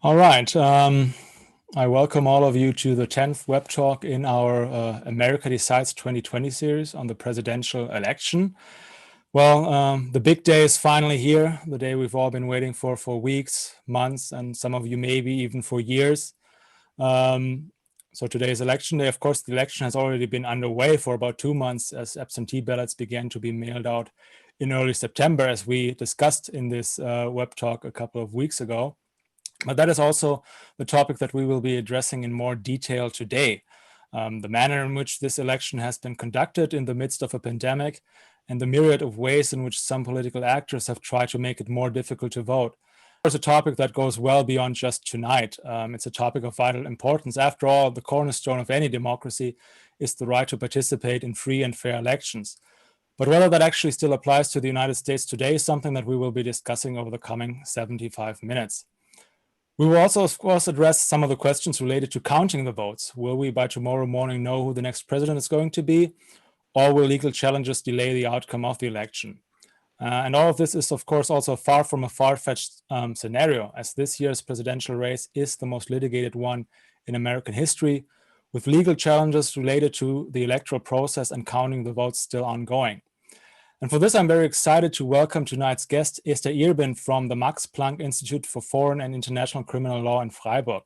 All right. I welcome all of you to the 10th web talk in our America Decides 2020 series on the presidential election. Well, the big day is finally here, the day we've all been waiting for weeks, months, and some of you maybe even for years. So today is election day. Of course, the election has already been underway for about 2 months as absentee ballots began to be mailed out in early September, as we discussed in this web talk a couple of weeks ago. But that is also the topic that we will be addressing in more detail today. The manner in which this election has been conducted in the midst of a pandemic and the myriad of ways in which some political actors have tried to make it more difficult to vote. It's a topic that goes well beyond just tonight. It's a topic of vital importance. After all, the cornerstone of any democracy is the right to participate in free and fair elections. But whether that actually still applies to the United States today is something that we will be discussing over the coming 75 minutes. We will also, of course, address some of the questions related to counting the votes. Will we by tomorrow morning know who the next president is going to be? Or will legal challenges delay the outcome of the election? And all of this is, of course, also far from a far-fetched scenario, as this year's presidential race is the most litigated one in American history, with legal challenges related to the electoral process and counting the votes still ongoing. And for this, I'm very excited to welcome tonight's guest, Esther T from the Max-Plack-Institut for Foreign and International Criminal Law in Freiburg.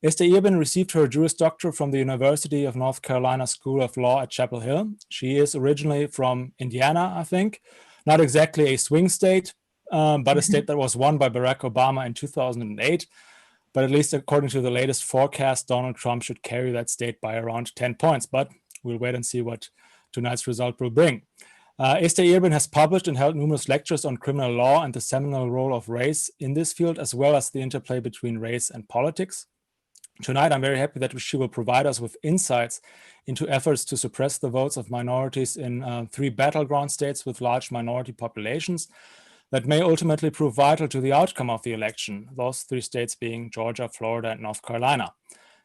Esther T received her Juris Doctor from the University of North Carolina School of Law at Chapel Hill. She is originally from Indiana, I think. Not exactly a swing state, but a state that was won by Barack Obama in 2008. But at least according to the latest forecast, Donald Trump should carry that state by around 10 points. But we'll wait and see what tonight's result will bring. Esther T has published and held numerous lectures on criminal law and the seminal role of race in this field, as well as the interplay between race and politics. Tonight, I'm very happy that she will provide us with insights into efforts to suppress the votes of minorities in 3 battleground states with large minority populations that may ultimately prove vital to the outcome of the election, those 3 states being Georgia, Florida, and North Carolina.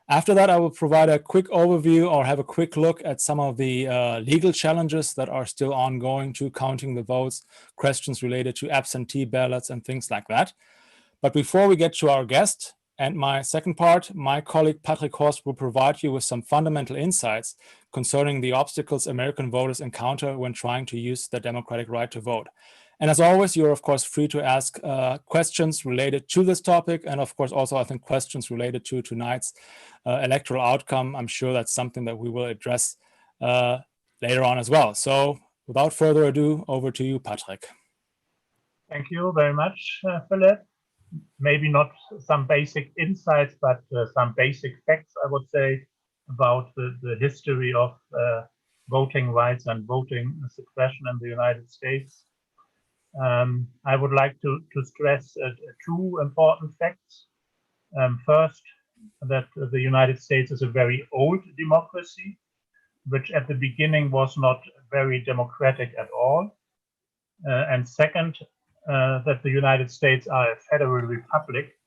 After that, I will provide a quick overview or have a quick look at some of the legal challenges that are still ongoing to counting the votes, questions related to absentee ballots and things like that. But before we get to our guest and my second part, my colleague Patrick Horst will provide you with some fundamental insights concerning the obstacles American voters encounter when trying to use their democratic right to vote. And as always, you're of course free to ask questions related to this topic, and of course also I think questions related to tonight's electoral outcome. I'm sure that's something that we will address later on as well. So without further ado, over to you, Patrick. Thank you very much, Philip. Maybe not some basic insights, but some basic facts, I would say, about the history of voting rights and voting suppression in the United States. I would like to stress 2 important facts. First, that the United States is a very old democracy, which at the beginning was not very democratic at all. And second, that the United States are a federal republic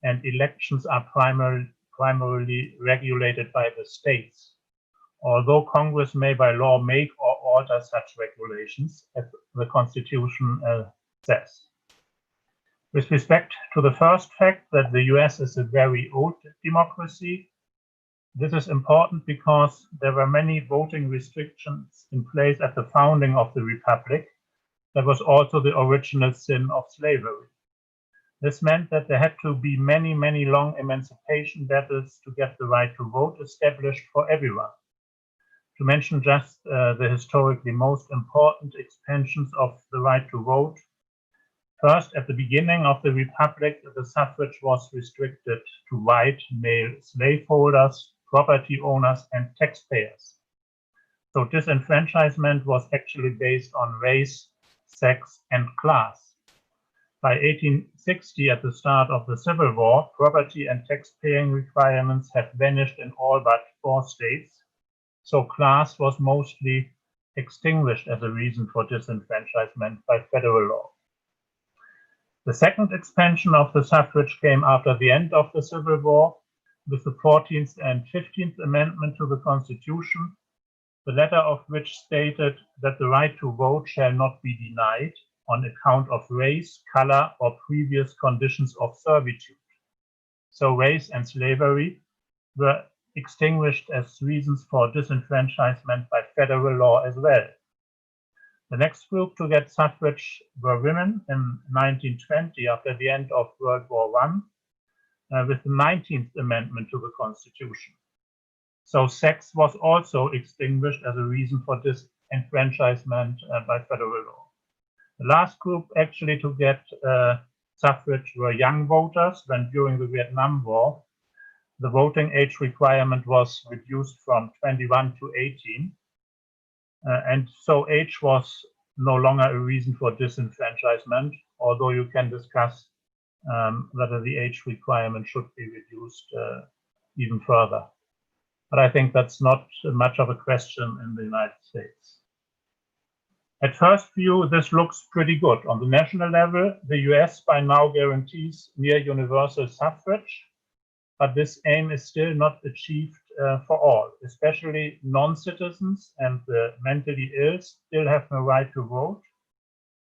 and elections are primarily regulated by the states, although Congress may by law make or alter such regulations, as the Constitution says. With respect to the first fact that the US is a very old democracy, this is important because there were many voting restrictions in place at the founding of the republic. That was also the original sin of slavery. This meant that there had to be many long emancipation battles to get the right to vote established for everyone. To mention just the historically most important expansions of the right to vote. First, at the beginning of the Republic, the suffrage was restricted to white male slaveholders, property owners, and taxpayers. So disenfranchisement was actually based on race, sex, and class. By 1860, at the start of the Civil War, property and tax-paying requirements had vanished in all but 4 states, so class was mostly extinguished as a reason for disenfranchisement by federal law. The second expansion of the suffrage came after the end of the Civil War, with the 14th and 15th Amendment to the Constitution, the latter of which stated that the right to vote shall not be denied on account of race, color, or previous conditions of servitude. so race and slavery, were extinguished as reasons for disenfranchisement by federal law as well. The next group to get suffrage were women in 1920 after the end of World War I, with the 19th Amendment to the Constitution. So sex was also extinguished as a reason for disenfranchisement by federal law. The last group actually to get suffrage were young voters when during the Vietnam War, the voting age requirement was reduced from 21 to 18. And so age was no longer a reason for disenfranchisement, although you can discuss whether the age requirement should be reduced even further. But I think that's not much of a question in the United States. At first view, this looks pretty good. On the national level, the US by now guarantees near universal suffrage, but this aim is still not achieved for all, especially non-citizens and the mentally ill still have no right to vote,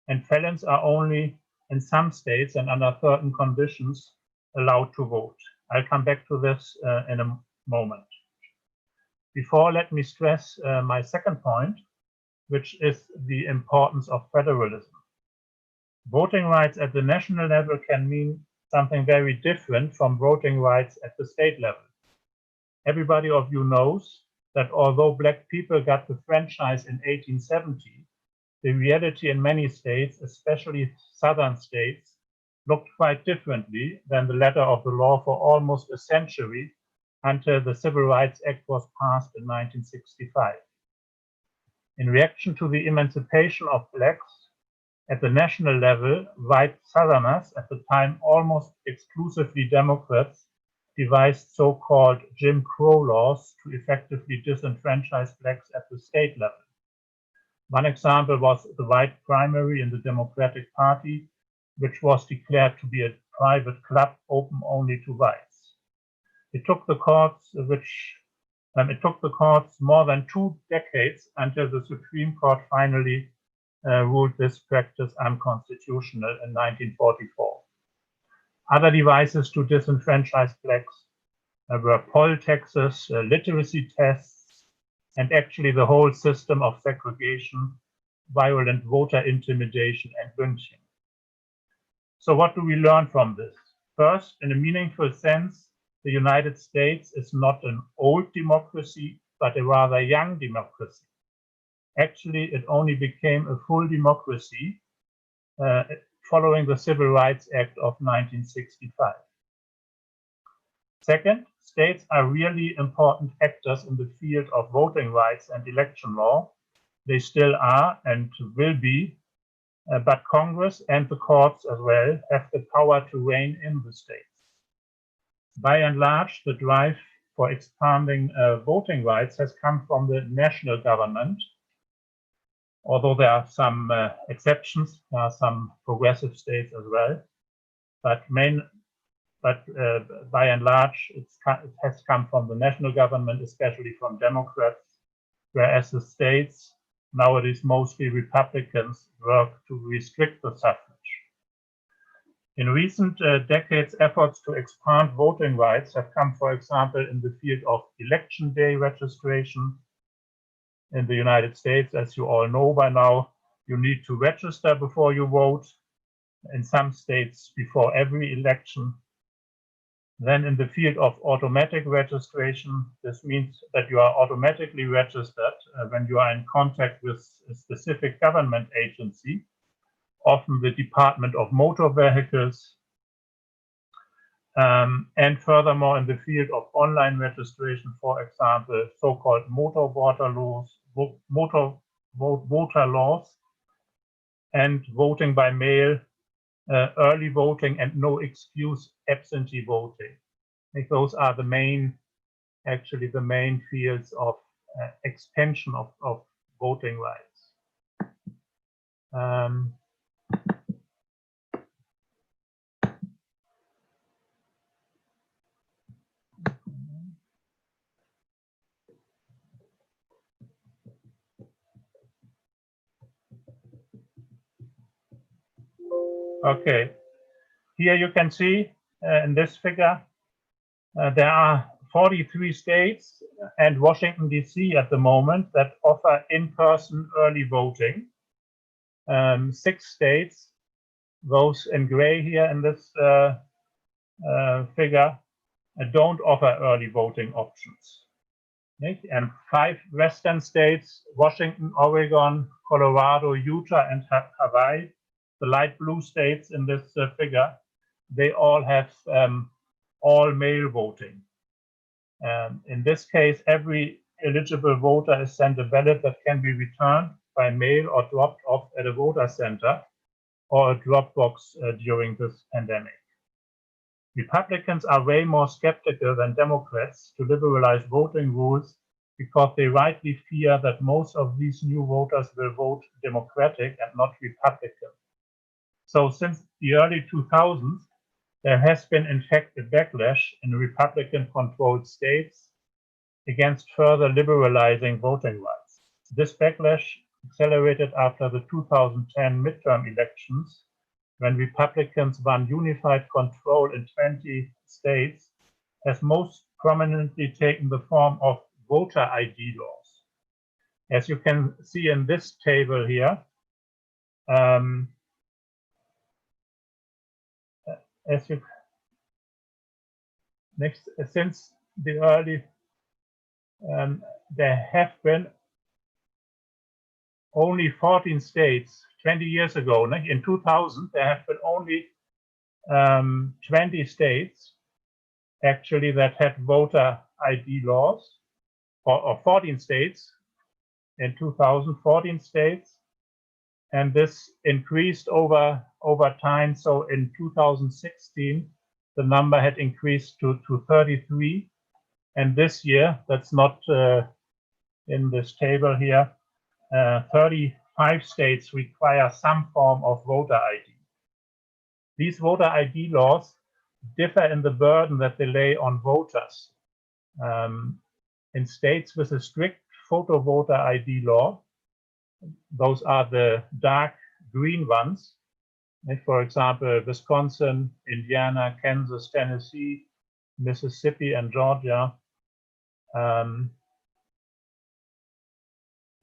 and felons are only in some states and under certain conditions allowed to vote. I'll come back to this in a moment. Before, let me stress my second point, which is the importance of federalism. Voting rights at the national level can mean something very different from voting rights at the state level. Everybody of you knows that although Black people got the franchise in 1870, the reality in many states, especially southern states, looked quite differently than the letter of the law for almost a century until the Civil Rights Act was passed in 1965. In reaction to the emancipation of Blacks, at the national level, white Southerners, at the time almost exclusively Democrats, devised so-called Jim Crow laws to effectively disenfranchise Blacks at the state level. One example was the white primary in the Democratic Party, which was declared to be a private club open only to whites. It took the courts more than 2 decades until the Supreme Court finally ruled this practice unconstitutional in 1944. Other devices to disenfranchise Blacks were poll taxes, literacy tests, and actually the whole system of segregation, violent voter intimidation, and lynching. So what do we learn from this? First, in a meaningful sense, the United States is not an old democracy, but a rather young democracy. Actually, it only became a full democracy following the Civil Rights Act of 1965. Second, states are really important actors in the field of voting rights and election law. They still are and will be, but Congress and the courts as well have the power to rein in the states. By and large, the drive for expanding voting rights has come from the national government, although there are some exceptions, there are some progressive states as well, but by and large, it has come from the national government, especially from Democrats, whereas the states, nowadays mostly Republicans, work to restrict the suffrage. In recent decades, efforts to expand voting rights have come, for example, in the field of election day registration. In the United States, as you all know by now, you need to register before you vote. In some states, before every election. Then in the field of automatic registration, this means that you are automatically registered when you are in contact with a specific government agency, often the Department of Motor Vehicles. And furthermore, in the field of online registration, for example, so-called motor voter laws, and voting by mail, early voting, and no excuse absentee voting. I think those are the main fields of expansion of voting rights. Okay, here you can see in this figure There are 43 states and Washington, D.C. at the moment that offer in-person early voting. 6 states, those in gray here in this figure, don't offer early voting options. And 5 Western states, Washington, Oregon, Colorado, Utah, and Hawaii, the light blue states in this figure, they all have all mail voting. In this case, every eligible voter is sent a ballot that can be returned by mail or dropped off at a voter center or a drop box during this pandemic. Republicans are way more skeptical than Democrats to liberalize voting rules because they rightly fear that most of these new voters will vote Democratic and not Republican. So since the early 2000s, there has been in fact a backlash in Republican-controlled states against further liberalizing voting rights. This backlash accelerated after the 2010 midterm elections, when Republicans won unified control in 20 states, has most prominently taken the form of voter ID laws. As you can see in this table here, since the early, there have been only 14 states. 20 years ago, in 2000, there have been only 20 states actually that had voter ID laws, or 14 states in 2000, 14 states, and this increased over time. So in 2016, the number had increased to 33, and this year, that's not in this table here, 35 states require some form of voter ID. These voter ID laws differ in the burden that they lay on voters. In states with a strict photo voter ID law, those are the dark green ones, for example, Wisconsin, Indiana, Kansas, Tennessee, Mississippi, and Georgia.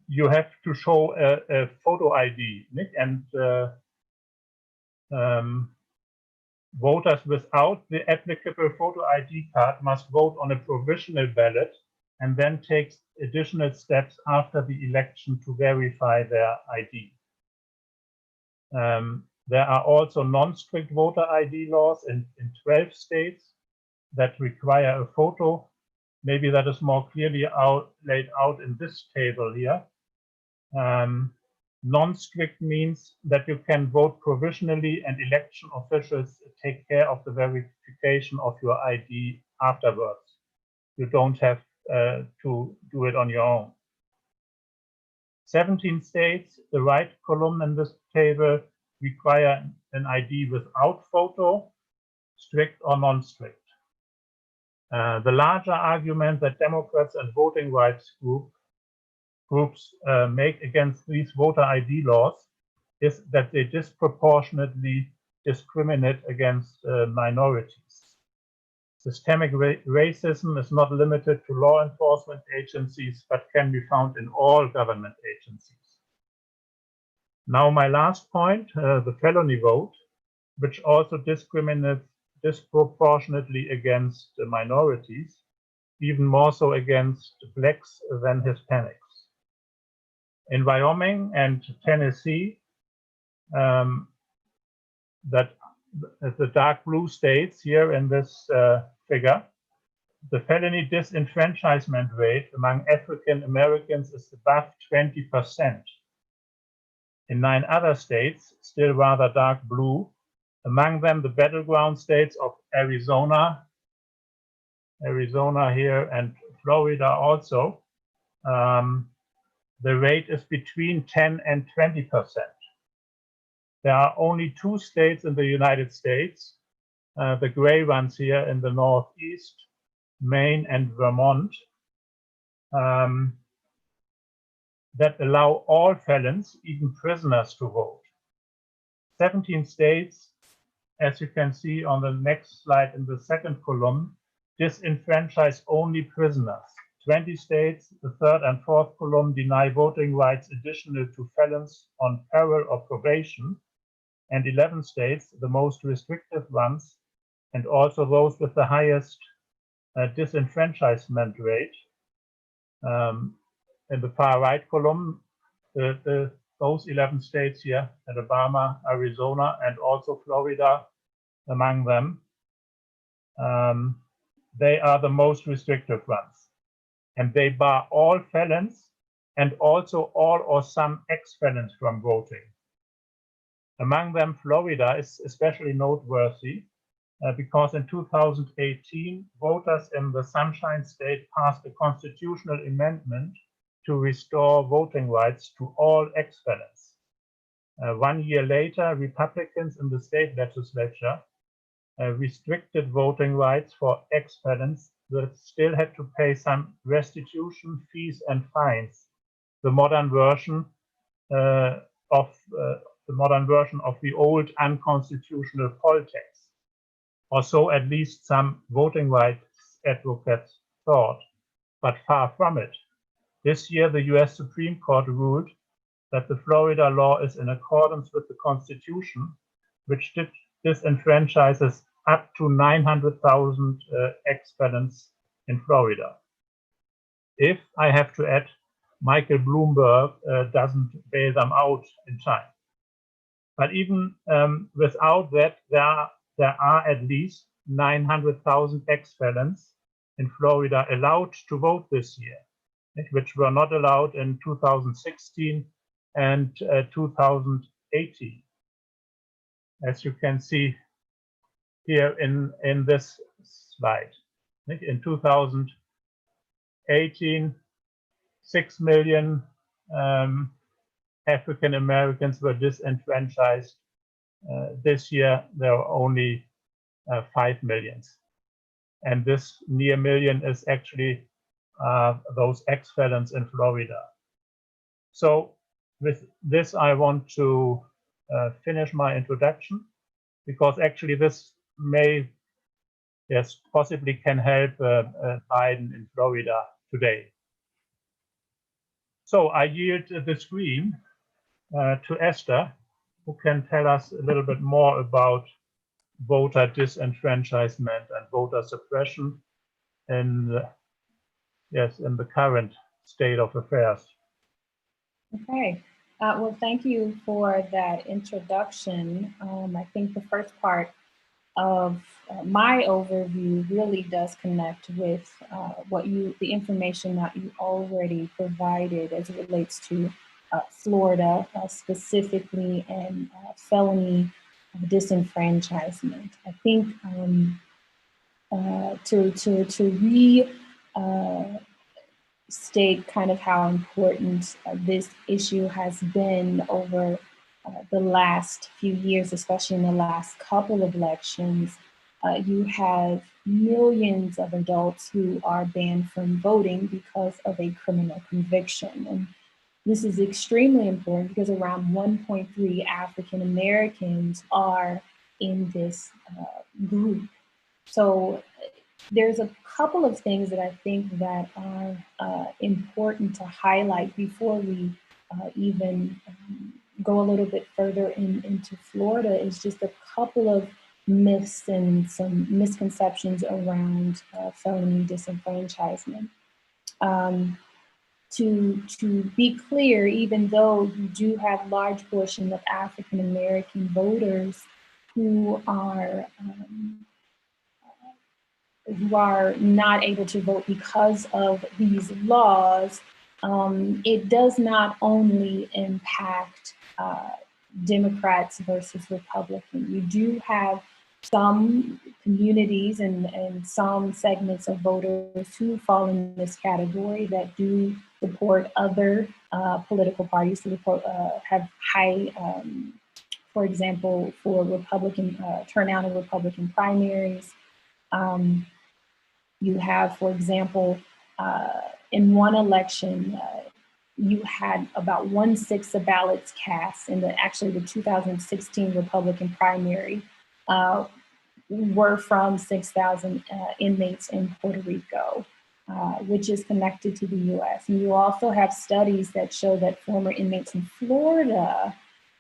You have to show a photo ID, and voters without the applicable photo ID card must vote on a provisional ballot and then take additional steps after the election to verify their ID. There are also non-strict voter ID laws in 12 states that require a photo. Maybe that is more clearly laid out in this table here. Non-strict means that you can vote provisionally and election officials take care of the verification of your ID afterwards. You don't have to do it on your own. 17 states, the right column in this table, require an ID without photo, strict or non-strict. The larger argument that Democrats and voting rights groups make against these voter ID laws is that they disproportionately discriminate against minorities. Systemic racism is not limited to law enforcement agencies, but can be found in all government agencies. Now, my last point, the felony vote, which also discriminates disproportionately against minorities, even more so against Blacks than Hispanics. In Wyoming and Tennessee, that the dark blue states here in this figure, the felony disenfranchisement rate among African Americans is above 20%. In 9 other states, still rather dark blue, among them the battleground states of Arizona here, and Florida also, the rate is between 10 and 20%. There are only 2 states in the United States, the gray ones here in the Northeast, Maine and Vermont, that allow all felons, even prisoners, to vote. 17 states, as you can see on the next slide in the second column, disenfranchise only prisoners. 20 states, the third and fourth column, deny voting rights additional to felons on parole or probation, and 11 states, the most restrictive ones, and also those with the highest disenfranchisement rate. In the far right column, those 11 states here, Alabama, Arizona, and also Florida among them, they are the most restrictive ones. And they bar all felons and also all or some ex-felons from voting. Among them, Florida is especially noteworthy because in 2018, voters in the Sunshine State passed a constitutional amendment to restore voting rights to all ex-felons. 1 year later, Republicans in the state legislature restricted voting rights for ex-felons that still had to pay some restitution, fees, and fines. The modern version of the old unconstitutional poll tax, or so at least some voting rights advocates thought, but far from it. This year, the US Supreme Court ruled that the Florida law is in accordance with the Constitution, which disenfranchises up to 900,000 ex-felons in Florida. If, I have to add, Michael Bloomberg doesn't bail them out in time. But even without that, there are at least 900,000 ex-felons in Florida allowed to vote this year, which were not allowed in 2016 and 2018. As you can see here in this slide. In 2018, 6 million African Americans were disenfranchised. This year, there are only 5 million. And this near million is actually those ex-felons in Florida. So with this, I want to finish my introduction, because actually this may, yes, possibly can help Biden in Florida today. So I yield the screen to Esther, who can tell us a little bit more about voter disenfranchisement and voter suppression in the current state of affairs. Okay. Well, thank you for that introduction. I think the first part of my overview really does connect with the information that you already provided as it relates to Florida specifically, and felony disenfranchisement. I think to state kind of how important this issue has been over the last few years, especially in the last couple of elections. You have millions of adults who are banned from voting because of a criminal conviction. And this is extremely important because around 1.3 African Americans are in this group. So there's a couple of things that I think that are important to highlight before we even go a little bit further into Florida. Is just a couple of myths and some misconceptions around felony disenfranchisement. To be clear, even though you do have large portion of African American voters who are not able to vote because of these laws, it does not only impact Democrats versus Republicans. You do have some communities and some segments of voters who fall in this category that do support other political parties who have high, for example, for Republican turnout in Republican primaries. You have, for example, in one election, you had about 1/6 of ballots cast in the 2016 Republican primary, were from 6,000 inmates in Puerto Rico, which is connected to the US. And you also have studies that show that former inmates in Florida,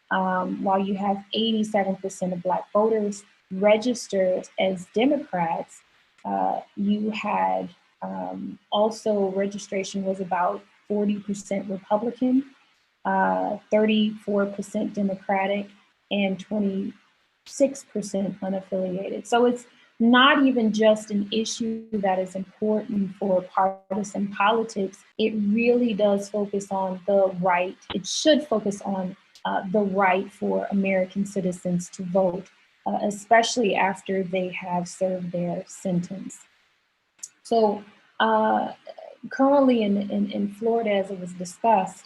while you have 87% of Black voters registered as Democrats, you had also registration was about 40% Republican, 34% Democratic, and 26% unaffiliated. So it's not even just an issue that is important for partisan politics. It really does focus on the right. It should focus on the right for American citizens to vote, especially after they have served their sentence. So currently in Florida, as it was discussed,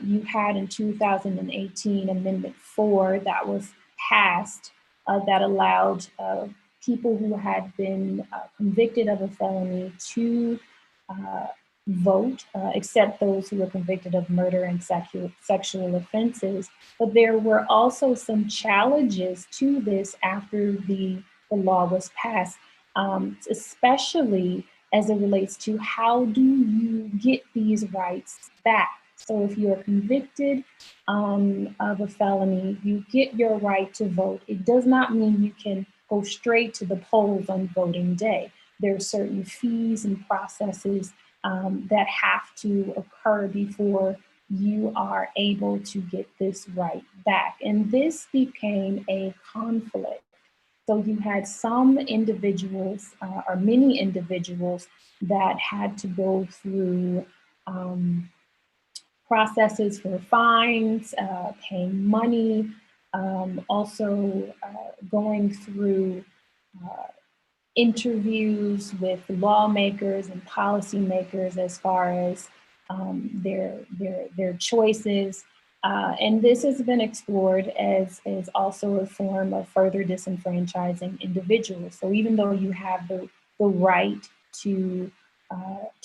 you had in 2018 Amendment 4 that was passed that allowed people who had been convicted of a felony to vote, except those who were convicted of murder and sexual offenses. But there were also some challenges to this after the law was passed, especially as it relates to how do you get these rights back. So if you're convicted of a felony, you get your right to vote. It does not mean you can go straight to the polls on voting day. There are certain fees and processes that have to occur before you are able to get this right back. And this became a conflict. So you had some individuals or many individuals that had to go through processes for fines, paying money, also going through interviews with lawmakers and policymakers as far as their choices. And this has been explored as also a form of further disenfranchising individuals. So even though you have the right to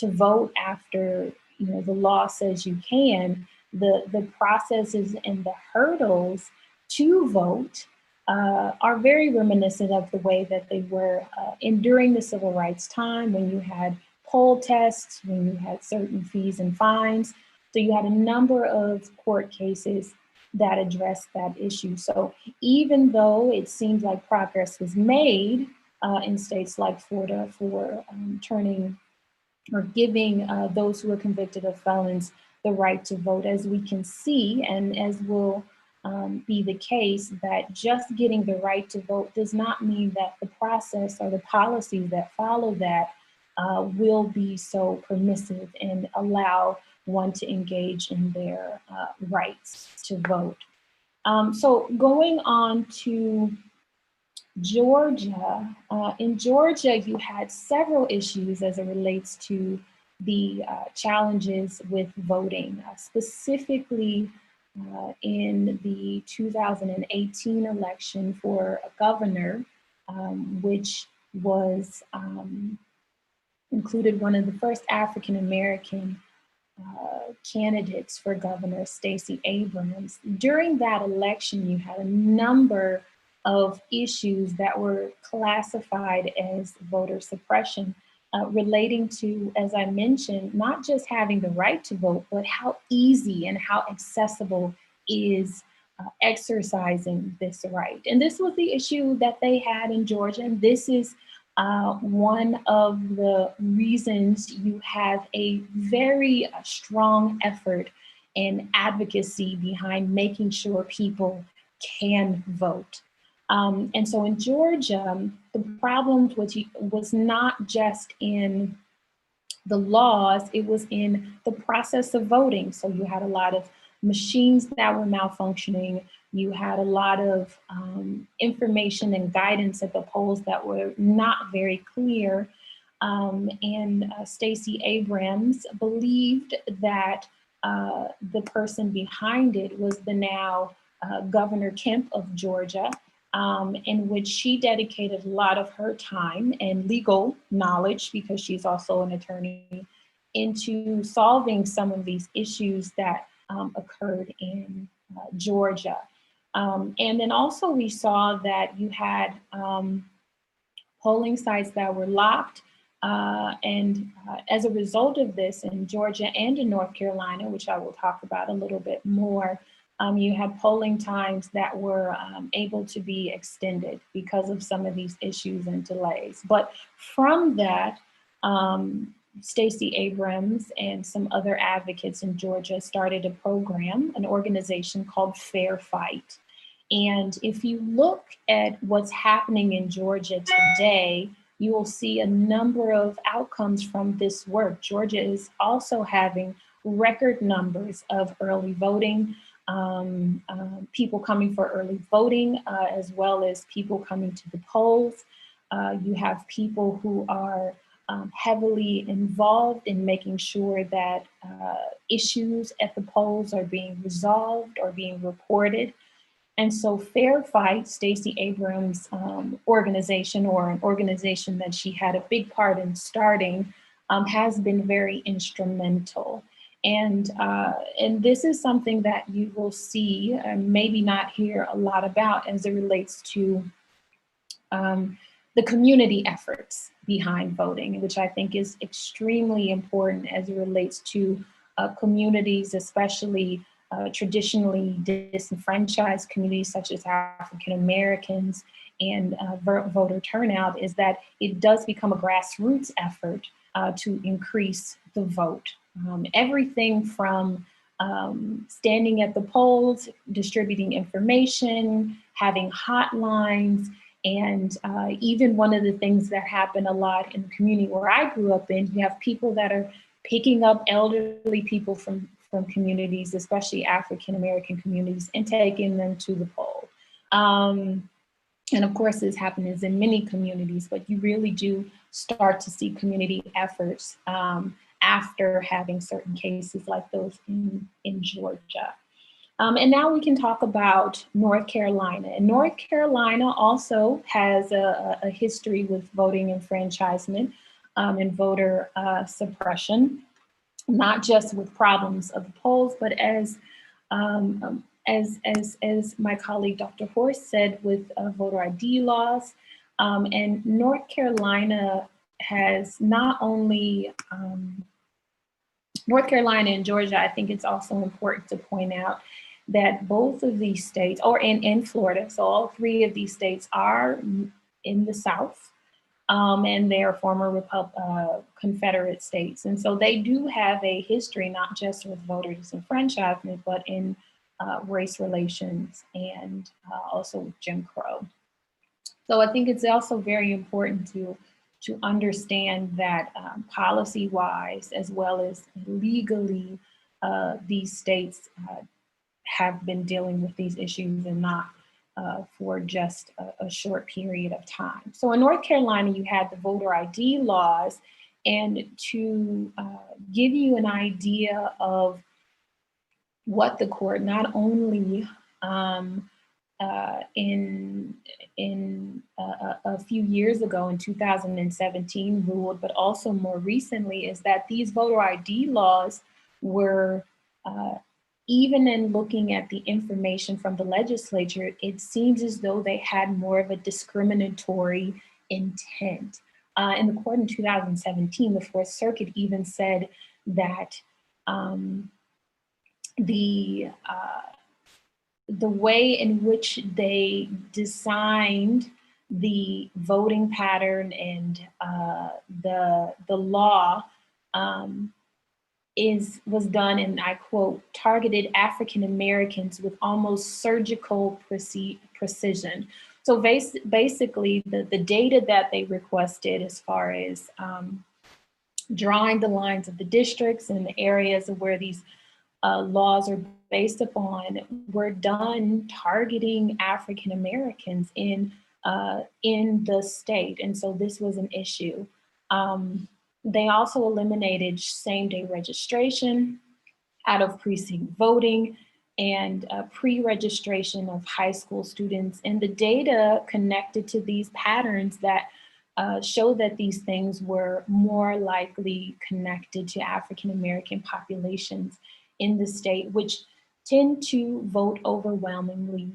vote after the law says you can, the processes and the hurdles to vote are very reminiscent of the way that they were during the civil rights time, when you had poll tests, when you had certain fees and fines. So you had a number of court cases that addressed that issue. So even though it seems like progress was made in states like Florida for turning or giving those who are convicted of felons the right to vote, as we can see, and as will be the case, that just getting the right to vote does not mean that the process or the policies that follow that will be so permissive and allow one to engage in their rights to vote. So going on to Georgia, in Georgia, you had several issues as it relates to the challenges with voting, specifically in the 2018 election for a governor, which was included one of the first African-American candidates for governor, Stacey Abrams. During that election, you had a number of issues that were classified as voter suppression, relating to, as I mentioned, not just having the right to vote, but how easy and how accessible is exercising this right. And this was the issue that they had in Georgia, and this is one of the reasons you have a very strong effort and advocacy behind making sure people can vote. And so in Georgia, the problem was not just in the laws, it was in the process of voting. So you had a lot of machines that were malfunctioning. You had a lot of information and guidance at the polls that were not very clear. And Stacey Abrams believed that the person behind it was the now Governor Kemp of Georgia, in which she dedicated a lot of her time and legal knowledge, because she's also an attorney, into solving some of these issues that occurred in Georgia. And then also we saw that you had polling sites that were locked. And as a result of this, in Georgia and in North Carolina, which I will talk about a little bit more, you had polling times that were able to be extended because of some of these issues and delays. But from that, Stacey Abrams and some other advocates in Georgia started a program, an organization called Fair Fight. And if you look at what's happening in Georgia today, you will see a number of outcomes from this work. Georgia is also having record numbers of early voting, people coming for early voting, as well as people coming to the polls. You have people who are heavily involved in making sure that issues at the polls are being resolved or being reported. And so Fair Fight, Stacey Abrams' organization, or an organization that she had a big part in starting, has been very instrumental. And this is something that you will see and maybe not hear a lot about as it relates to the community efforts behind voting, which I think is extremely important as it relates to communities, especially traditionally disenfranchised communities such as African Americans, and voter turnout, is that it does become a grassroots effort to increase the vote. Everything from standing at the polls, distributing information, having hotlines, and even one of the things that happen a lot in the community where I grew up in, you have people that are picking up elderly people from communities, especially African-American communities, and taking them to the poll. And of course, this happens in many communities, but you really do start to see community efforts after having certain cases like those in Georgia. And now we can talk about North Carolina. And North Carolina also has a history with voting enfranchisement and voter suppression, not just with problems of the polls, but as my colleague Dr. Horst said, with voter ID laws. And North Carolina has not only, North Carolina and Georgia, I think it's also important to point out that both of these states, or in Florida, so all three of these states are in the South, and they are former Confederate states. And so they do have a history, not just with voter disenfranchisement, but in race relations and also with Jim Crow. So I think it's also very important to understand that policy-wise, as well as legally, these states have been dealing with these issues, and not for just a short period of time. So in North Carolina, you had the voter ID laws, and to give you an idea of what the court not only in a few years ago in 2017 ruled, but also more recently, is that these voter ID laws were, even in looking at the information from the legislature, it seems as though they had more of a discriminatory intent. In the court in 2017, the Fourth Circuit even said that the way in which they designed the voting pattern and the law was done, and I quote, targeted African Americans with almost surgical precision. So basically, the data that they requested as far as drawing the lines of the districts and the areas of where these laws are based upon were done targeting African Americans in the state, and so this was an issue. They also eliminated same-day registration, out-of-precinct voting, and pre-registration of high school students. And the data connected to these patterns that show that these things were more likely connected to African American populations in the state, which tend to vote overwhelmingly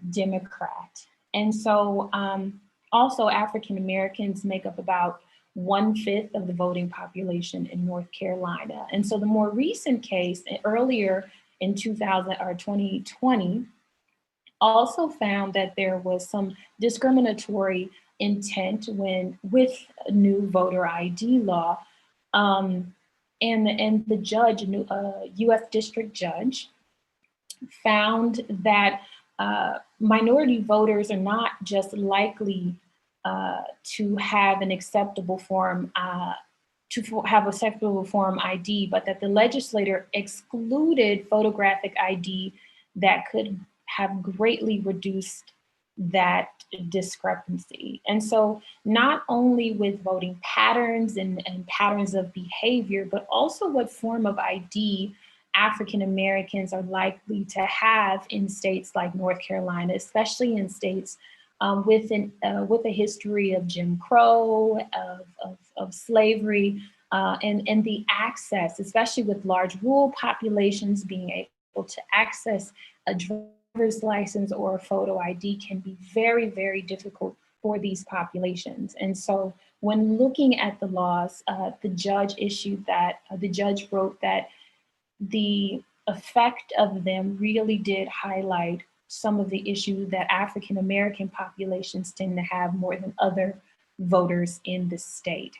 Democrat. And so also African Americans make up about 1/5 of the voting population in North Carolina. And so the more recent case earlier in 2020 also found that there was some discriminatory intent with new voter ID law. And the judge, US district judge, found that minority voters are not just likely to have an acceptable form, ID, but that the legislator excluded photographic ID that could have greatly reduced that discrepancy. And so not only with voting patterns and patterns of behavior, but also what form of ID African Americans are likely to have in states like North Carolina, especially in states with a history of Jim Crow, of slavery, and the access, especially with large rural populations, being able to access a driver's license or a photo ID can be very, very difficult for these populations. And so when looking at the laws, the judge wrote that the effect of them really did highlight some of the issues that African American populations tend to have more than other voters in the state.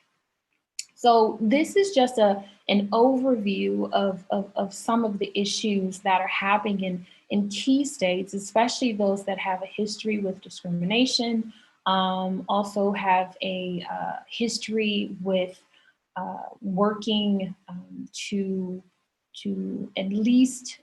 So this is just an overview of some of the issues that are happening in key states, especially those that have a history with discrimination, also have a history with working to at least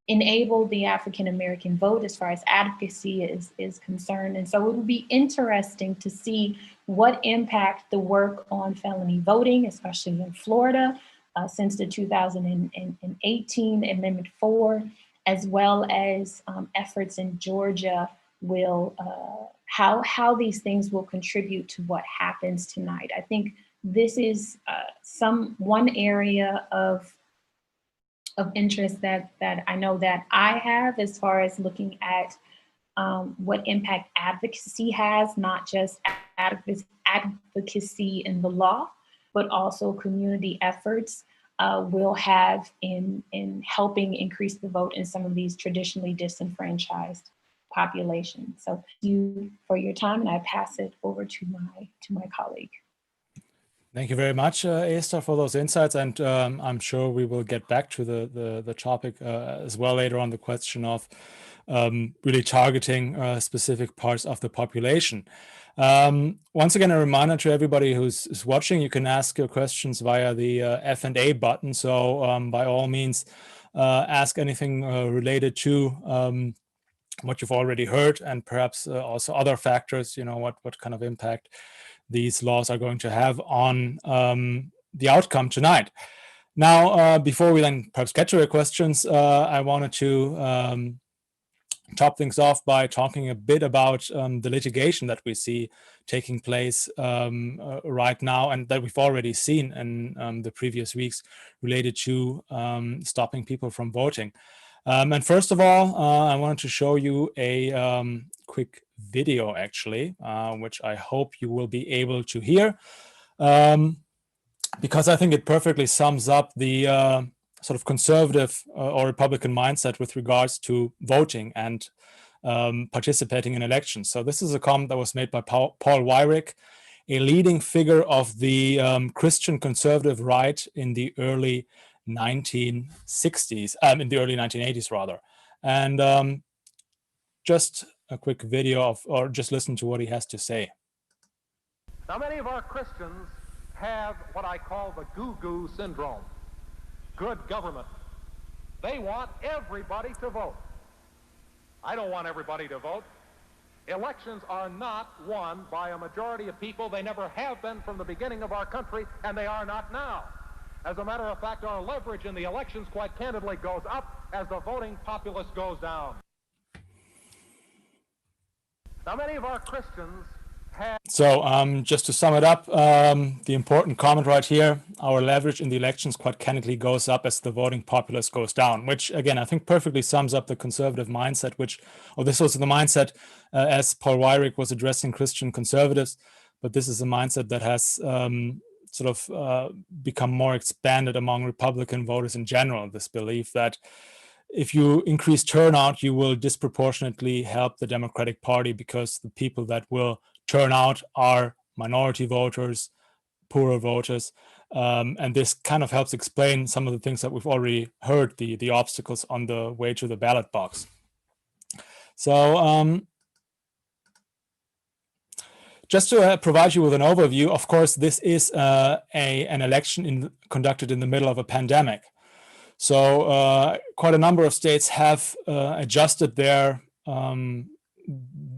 enable the African American vote as far as advocacy is concerned. And so it will be interesting to see what impact the work on felony voting, especially in Florida, since the 2018 Amendment 4, as well as efforts in Georgia will, how these things will contribute to what happens tonight. I think this is one area of interest that I know that I have as far as looking at what impact advocacy has, not just advocacy in the law, but also community efforts will have in helping increase the vote in some of these traditionally disenfranchised populations. So thank you for your time, and I pass it over to my colleague. Thank you very much, Esther, for those insights. And I'm sure we will get back to the topic as well later on, the question of really targeting specific parts of the population. Once again, a reminder to everybody who's watching, you can ask your questions via the F&A button. So by all means, ask anything related to what you've already heard, and perhaps also other factors, what kind of impact these laws are going to have on the outcome tonight. Now, before we then perhaps get to your questions, I wanted to top things off by talking a bit about the litigation that we see taking place right now, and that we've already seen in the previous weeks related to stopping people from voting. And first of all, I wanted to show you a quick video, actually, which I hope you will be able to hear, because I think it perfectly sums up the sort of conservative or Republican mindset with regards to voting and participating in elections. So this is a comment that was made by Paul Weyrich, a leading figure of the Christian conservative right in the early 1960s, in the early 1980s rather. And just a quick video or just listen to what he has to say. Now, many of our Christians have what I call the goo-goo syndrome. Good government. They want everybody to vote. I don't want everybody to vote. Elections are not won by a majority of people. They never have been from the beginning of our country, and they are not now. As a matter of fact, our leverage in the elections, quite candidly, goes up as the voting populace goes down. Now, many of our Christians So just to sum it up, the important comment right here, our leverage in the elections quite candidly goes up as the voting populace goes down, which again, I think perfectly sums up the conservative mindset, this was the mindset as Paul Weyrich was addressing Christian conservatives, but this is a mindset that has become more expanded among Republican voters in general, this belief that if you increase turnout, you will disproportionately help the Democratic Party because the people that will turn out are minority voters, poorer voters, and this kind of helps explain some of the things that we've already heard, the obstacles on the way to the ballot box. So just to provide you with an overview, of course, this is an election conducted in the middle of a pandemic. So quite a number of states have adjusted the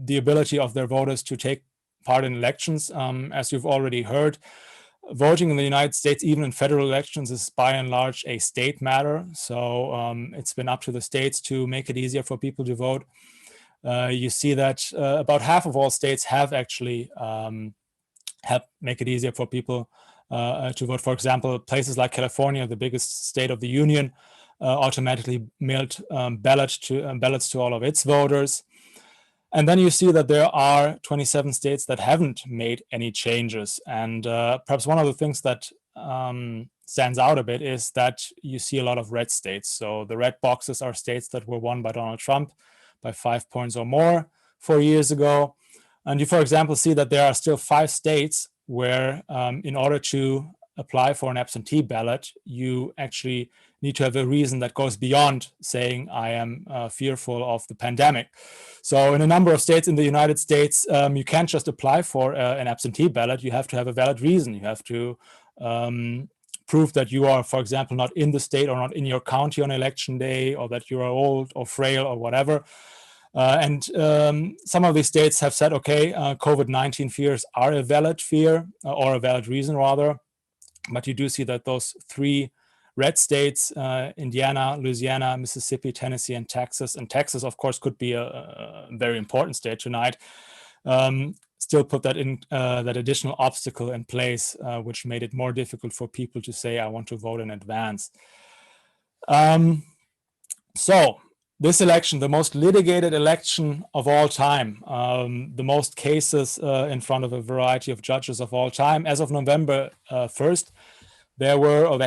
ability of their voters to take part in elections. As you've already heard, voting in the United States, even in federal elections, is by and large a state matter. So it's been up to the states to make it easier for people to vote. You see that about half of all states have actually helped make it easier for people to vote. For example, places like California, the biggest state of the union, automatically mailed ballots to all of its voters. And then you see that there are 27 states that haven't made any changes. And perhaps one of the things that stands out a bit is that you see a lot of red states. So the red boxes are states that were won by Donald Trump by 5 points or more 4 years ago. And you, for example, see that there are still 5 states where in order to apply for an absentee ballot, you actually need to have a reason that goes beyond saying I am fearful of the pandemic. So in a number of states in the United States, you can't just apply for an absentee ballot. You have to have a valid reason. You have to prove that you are, for example, not in the state or not in your county on election day, or that you are old or frail or whatever. And some of these states have said, okay, COVID-19 fears are a valid fear or a valid reason rather. But you do see that those 3 red states, Indiana, Louisiana, Mississippi, Tennessee, and Texas, of course, could be a very important state tonight, still put that in that additional obstacle in place, which made it more difficult for people to say, I want to vote in advance. So this election, the most litigated election of all time, the most cases in front of a variety of judges of all time. As of November 1st, there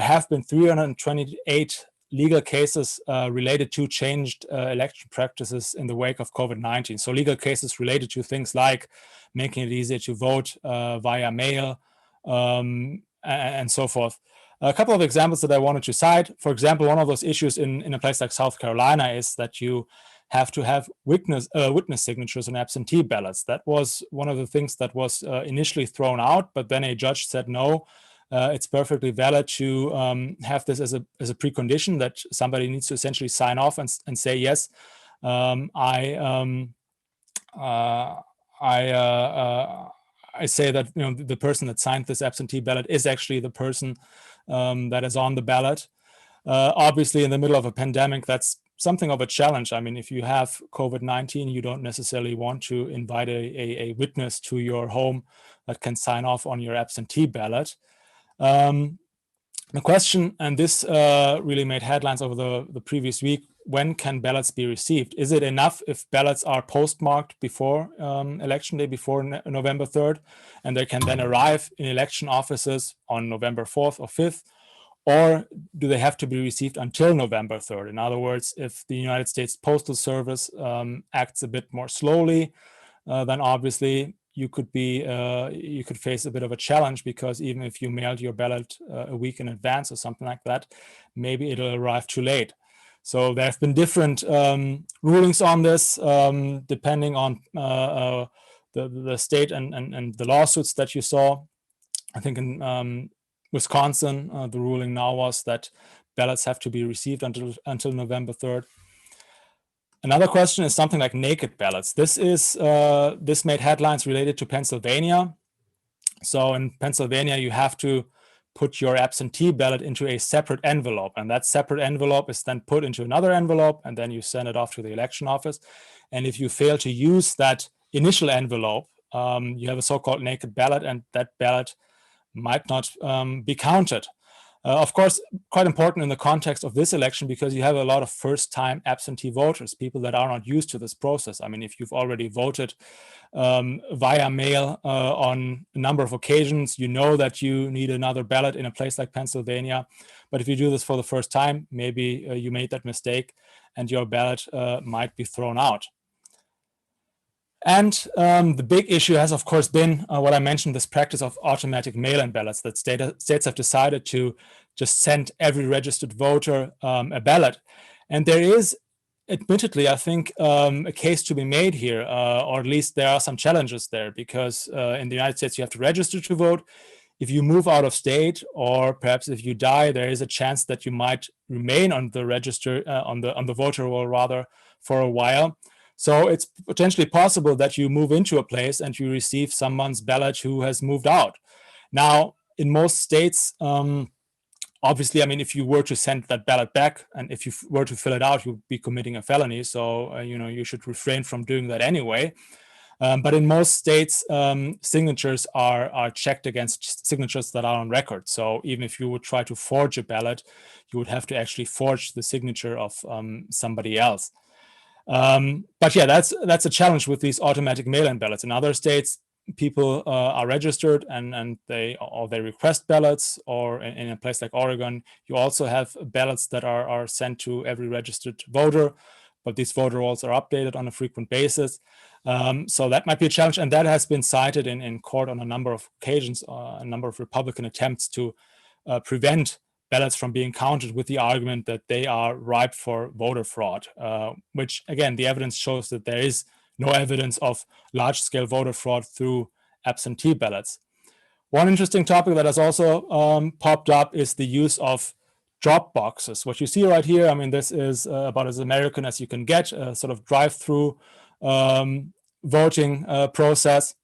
have been 328 legal cases related to changed election practices in the wake of COVID-19. So legal cases related to things like making it easier to vote via mail and so forth. A couple of examples that I wanted to cite. For example, one of those issues in a place like South Carolina is that you have to have witness signatures on absentee ballots. That was one of the things that was initially thrown out, but then a judge said no. It's perfectly valid to have this as a precondition, that somebody needs to essentially sign off and say yes, I say that the person that signed this absentee ballot is actually the person that is on the ballot. Obviously, in the middle of a pandemic, that's something of a challenge. I mean, if you have COVID-19, you don't necessarily want to invite a witness to your home that can sign off on your absentee ballot. The question, and this really made headlines over the previous week, when can ballots be received? Is it enough if ballots are postmarked before election day, before November 3rd, and they can then arrive in election offices on November 4th or 5th? Or do they have to be received until November 3rd? In other words, if the United States Postal Service acts a bit more slowly, then obviously you could face a bit of a challenge, because even if you mailed your ballot a week in advance or something like that, maybe it'll arrive too late. So there have been different rulings on this, depending on the state and the lawsuits that you saw. I think in Wisconsin, the ruling now was that ballots have to be received until November 3rd. Another question is something like naked ballots. This made headlines related to Pennsylvania. So in Pennsylvania, you have to put your absentee ballot into a separate envelope, and that separate envelope is then put into another envelope, and then you send it off to the election office. And if you fail to use that initial envelope, you have a so-called naked ballot, and that ballot might not be counted. Of course, quite important in the context of this election, because you have a lot of first-time absentee voters, people that are not used to this process. I mean, if you've already voted via mail on a number of occasions, you know that you need another ballot in a place like Pennsylvania. But if you do this for the first time, maybe you made that mistake and your ballot might be thrown out. And the big issue has, of course, been what I mentioned, this practice of automatic mail-in ballots, that states have decided to just send every registered voter a ballot. And there is, admittedly, I think, a case to be made here, or at least there are some challenges there, because in the United States, you have to register to vote. If you move out of state, or perhaps if you die, there is a chance that you might remain on the register, on the voter roll rather, for a while. So it's potentially possible that you move into a place and you receive someone's ballot who has moved out. Now, in most states, obviously, I mean, if you were to send that ballot back and if you were to fill it out, you'd be committing a felony. So, you should refrain from doing that anyway. But in most states, signatures are checked against signatures that are on record. So even if you would try to forge a ballot, you would have to actually forge the signature of somebody else. But yeah, that's a challenge with these automatic mail-in ballots. In other states, people are registered and they request ballots, or in a place like Oregon, you also have ballots that are sent to every registered voter, but these voter rolls are updated on a frequent basis. So that might be a challenge, and that has been cited in court on a number of occasions, a number of Republican attempts to prevent ballots from being counted with the argument that they are ripe for voter fraud, which again, the evidence shows that there is no evidence of large-scale voter fraud through absentee ballots. One interesting topic that has also popped up is the use of drop boxes. What you see right here, I mean, this is about as American as you can get, a sort of drive-through voting process.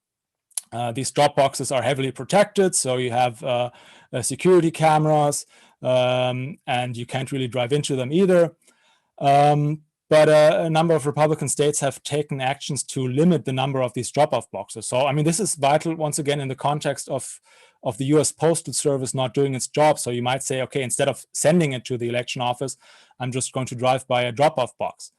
These drop boxes are heavily protected, so you have security cameras, and you can't really drive into them either. But a number of Republican states have taken actions to limit the number of these drop-off boxes. So, I mean, this is vital, once again, in the context of the US Postal Service not doing its job. So you might say, okay, instead of sending it to the election office, I'm just going to drive by a drop-off box.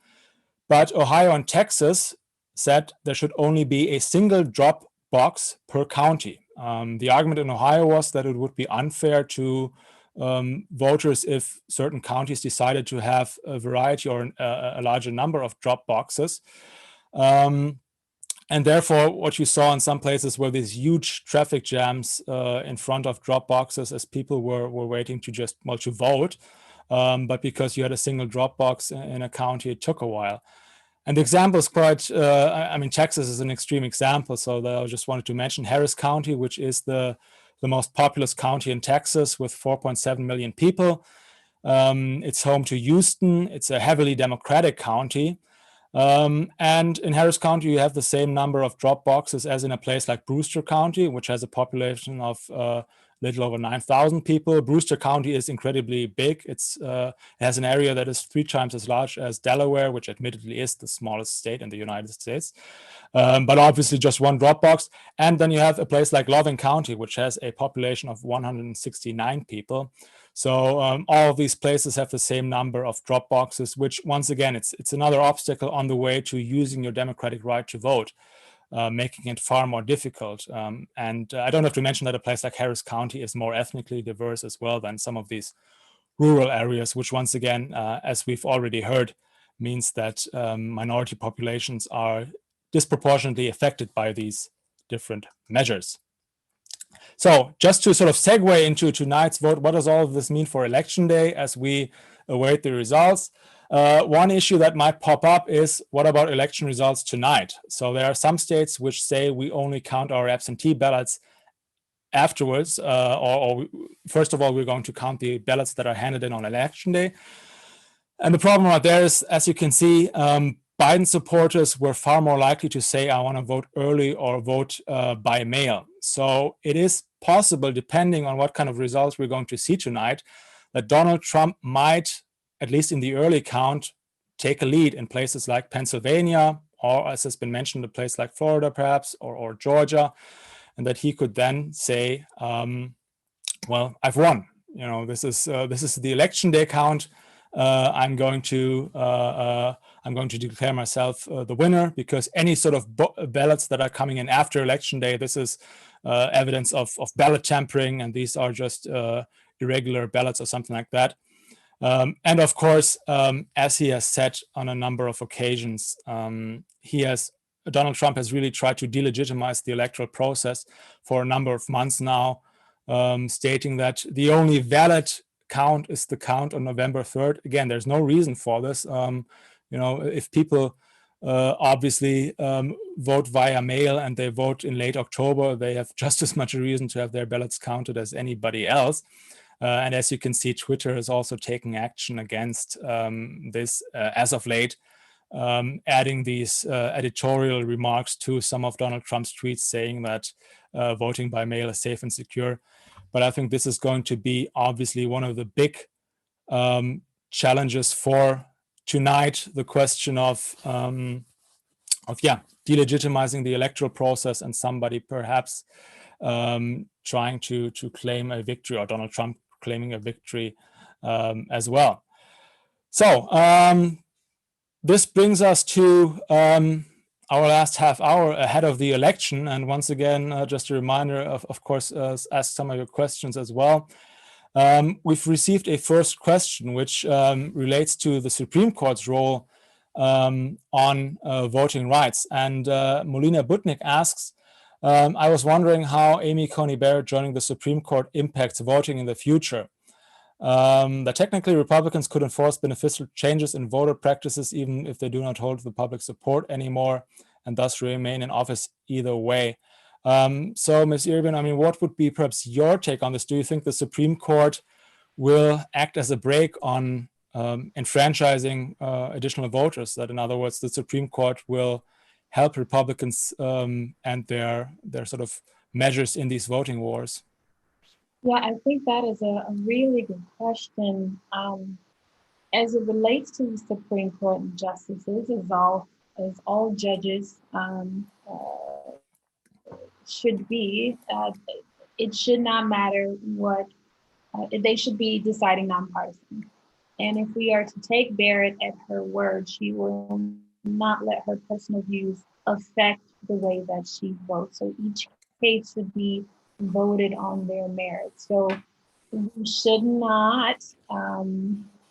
But Ohio and Texas said there should only be a single drop box per county. The argument in Ohio was that it would be unfair to voters if certain counties decided to have a variety or a larger number of drop boxes. And therefore, what you saw in some places were these huge traffic jams in front of drop boxes as people were waiting to to vote. But because you had a single drop box in a county, it took a while. And the example is quite, I mean, Texas is an extreme example. So I just wanted to mention Harris County, which is the most populous county in Texas with 4.7 million people. It's home to Houston. It's a heavily Democratic county. And in Harris County, you have the same number of drop boxes as in a place like Brewster County, which has a population of little over 9,000 people. Brewster County is incredibly big. It has an area that is 3 times as large as Delaware, which admittedly is the smallest state in the United States. But obviously just one drop box. And then you have a place like Loving County, which has a population of 169 people. So all of these places have the same number of drop boxes, which once again, it's another obstacle on the way to using your democratic right to vote, making it far more difficult. And I don't have to mention that a place like Harris County is more ethnically diverse as well than some of these rural areas, which once again, as we've already heard, means that minority populations are disproportionately affected by these different measures. So just to sort of segue into tonight's vote, what does all of this mean for election day as we await the results? One issue that might pop up is, what about election results tonight? So there are some states which say we only count our absentee ballots afterwards, or first of all, we're going to count the ballots that are handed in on election day. And the problem right there is, as you can see, Biden supporters were far more likely to say, I want to vote early or vote by mail. So it is possible, depending on what kind of results we're going to see tonight, that Donald Trump might, at least in the early count, take a lead in places like Pennsylvania, or as has been mentioned, a place like Florida perhaps, or Georgia, and that he could then say, well, I've won. You know, this is the election day count. I'm going to declare myself the winner, because any sort of ballots that are coming in after election day, this is evidence of ballot tampering, and these are just irregular ballots or something like that. And of course, as he has said on a number of occasions, Donald Trump has really tried to delegitimize the electoral process for a number of months now, stating that the only valid count is the count on November 3rd. Again, there's no reason for this. You know, if people obviously vote via mail and they vote in late October, they have just as much a reason to have their ballots counted as anybody else. And as you can see, Twitter is also taking action against this as of late, adding these editorial remarks to some of Donald Trump's tweets saying that voting by mail is safe and secure. But I think this is going to be obviously one of the big challenges for tonight, the question of delegitimizing the electoral process and somebody perhaps trying to claim a victory, or Donald Trump claiming a victory as well. So this brings us to our last half hour ahead of the election. And once again, just a reminder, of course, ask some of your questions as well. We've received a first question, which relates to the Supreme Court's role on voting rights. And Molina Butnik asks, I was wondering how Amy Coney Barrett joining the Supreme Court impacts voting in the future. That technically Republicans could enforce beneficial changes in voter practices even if they do not hold the public support anymore, and thus remain in office either way. So Ms. Irvin, I mean, what would be perhaps your take on this? Do you think the Supreme Court will act as a brake on enfranchising additional voters? That in other words, the Supreme Court will help Republicans and their sort of measures in these voting wars? Yeah, I think that is a really good question. As it relates to the Supreme Court and justices, as all judges should be, it should not matter what, they should be deciding nonpartisan. And if we are to take Barrett at her word, she will not let her personal views affect the way that she votes. So each case should be voted on their merits. So we should not,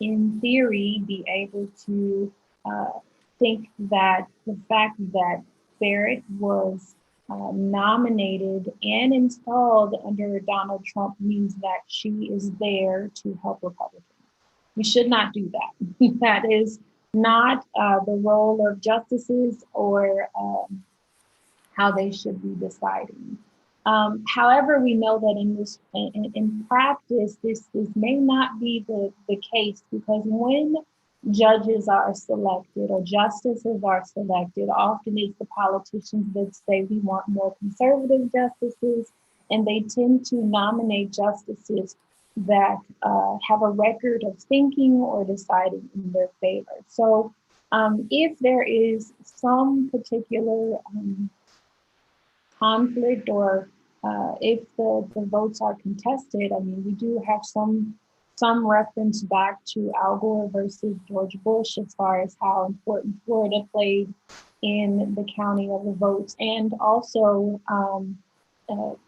in theory, be able to think that the fact that Barrett was nominated and installed under Donald Trump means that she is there to help Republicans. We should not do that. That is not the role of justices or how they should be deciding. However, we know that in practice, this may not be the case, because when judges are selected or justices are selected, often it's the politicians that say we want more conservative justices, and they tend to nominate justices that have a record of thinking or deciding in their favor. So if there is some particular conflict, or if the votes are contested, I mean, we do have some reference back to Al Gore versus George Bush as far as how important Florida played in the counting of the votes, and also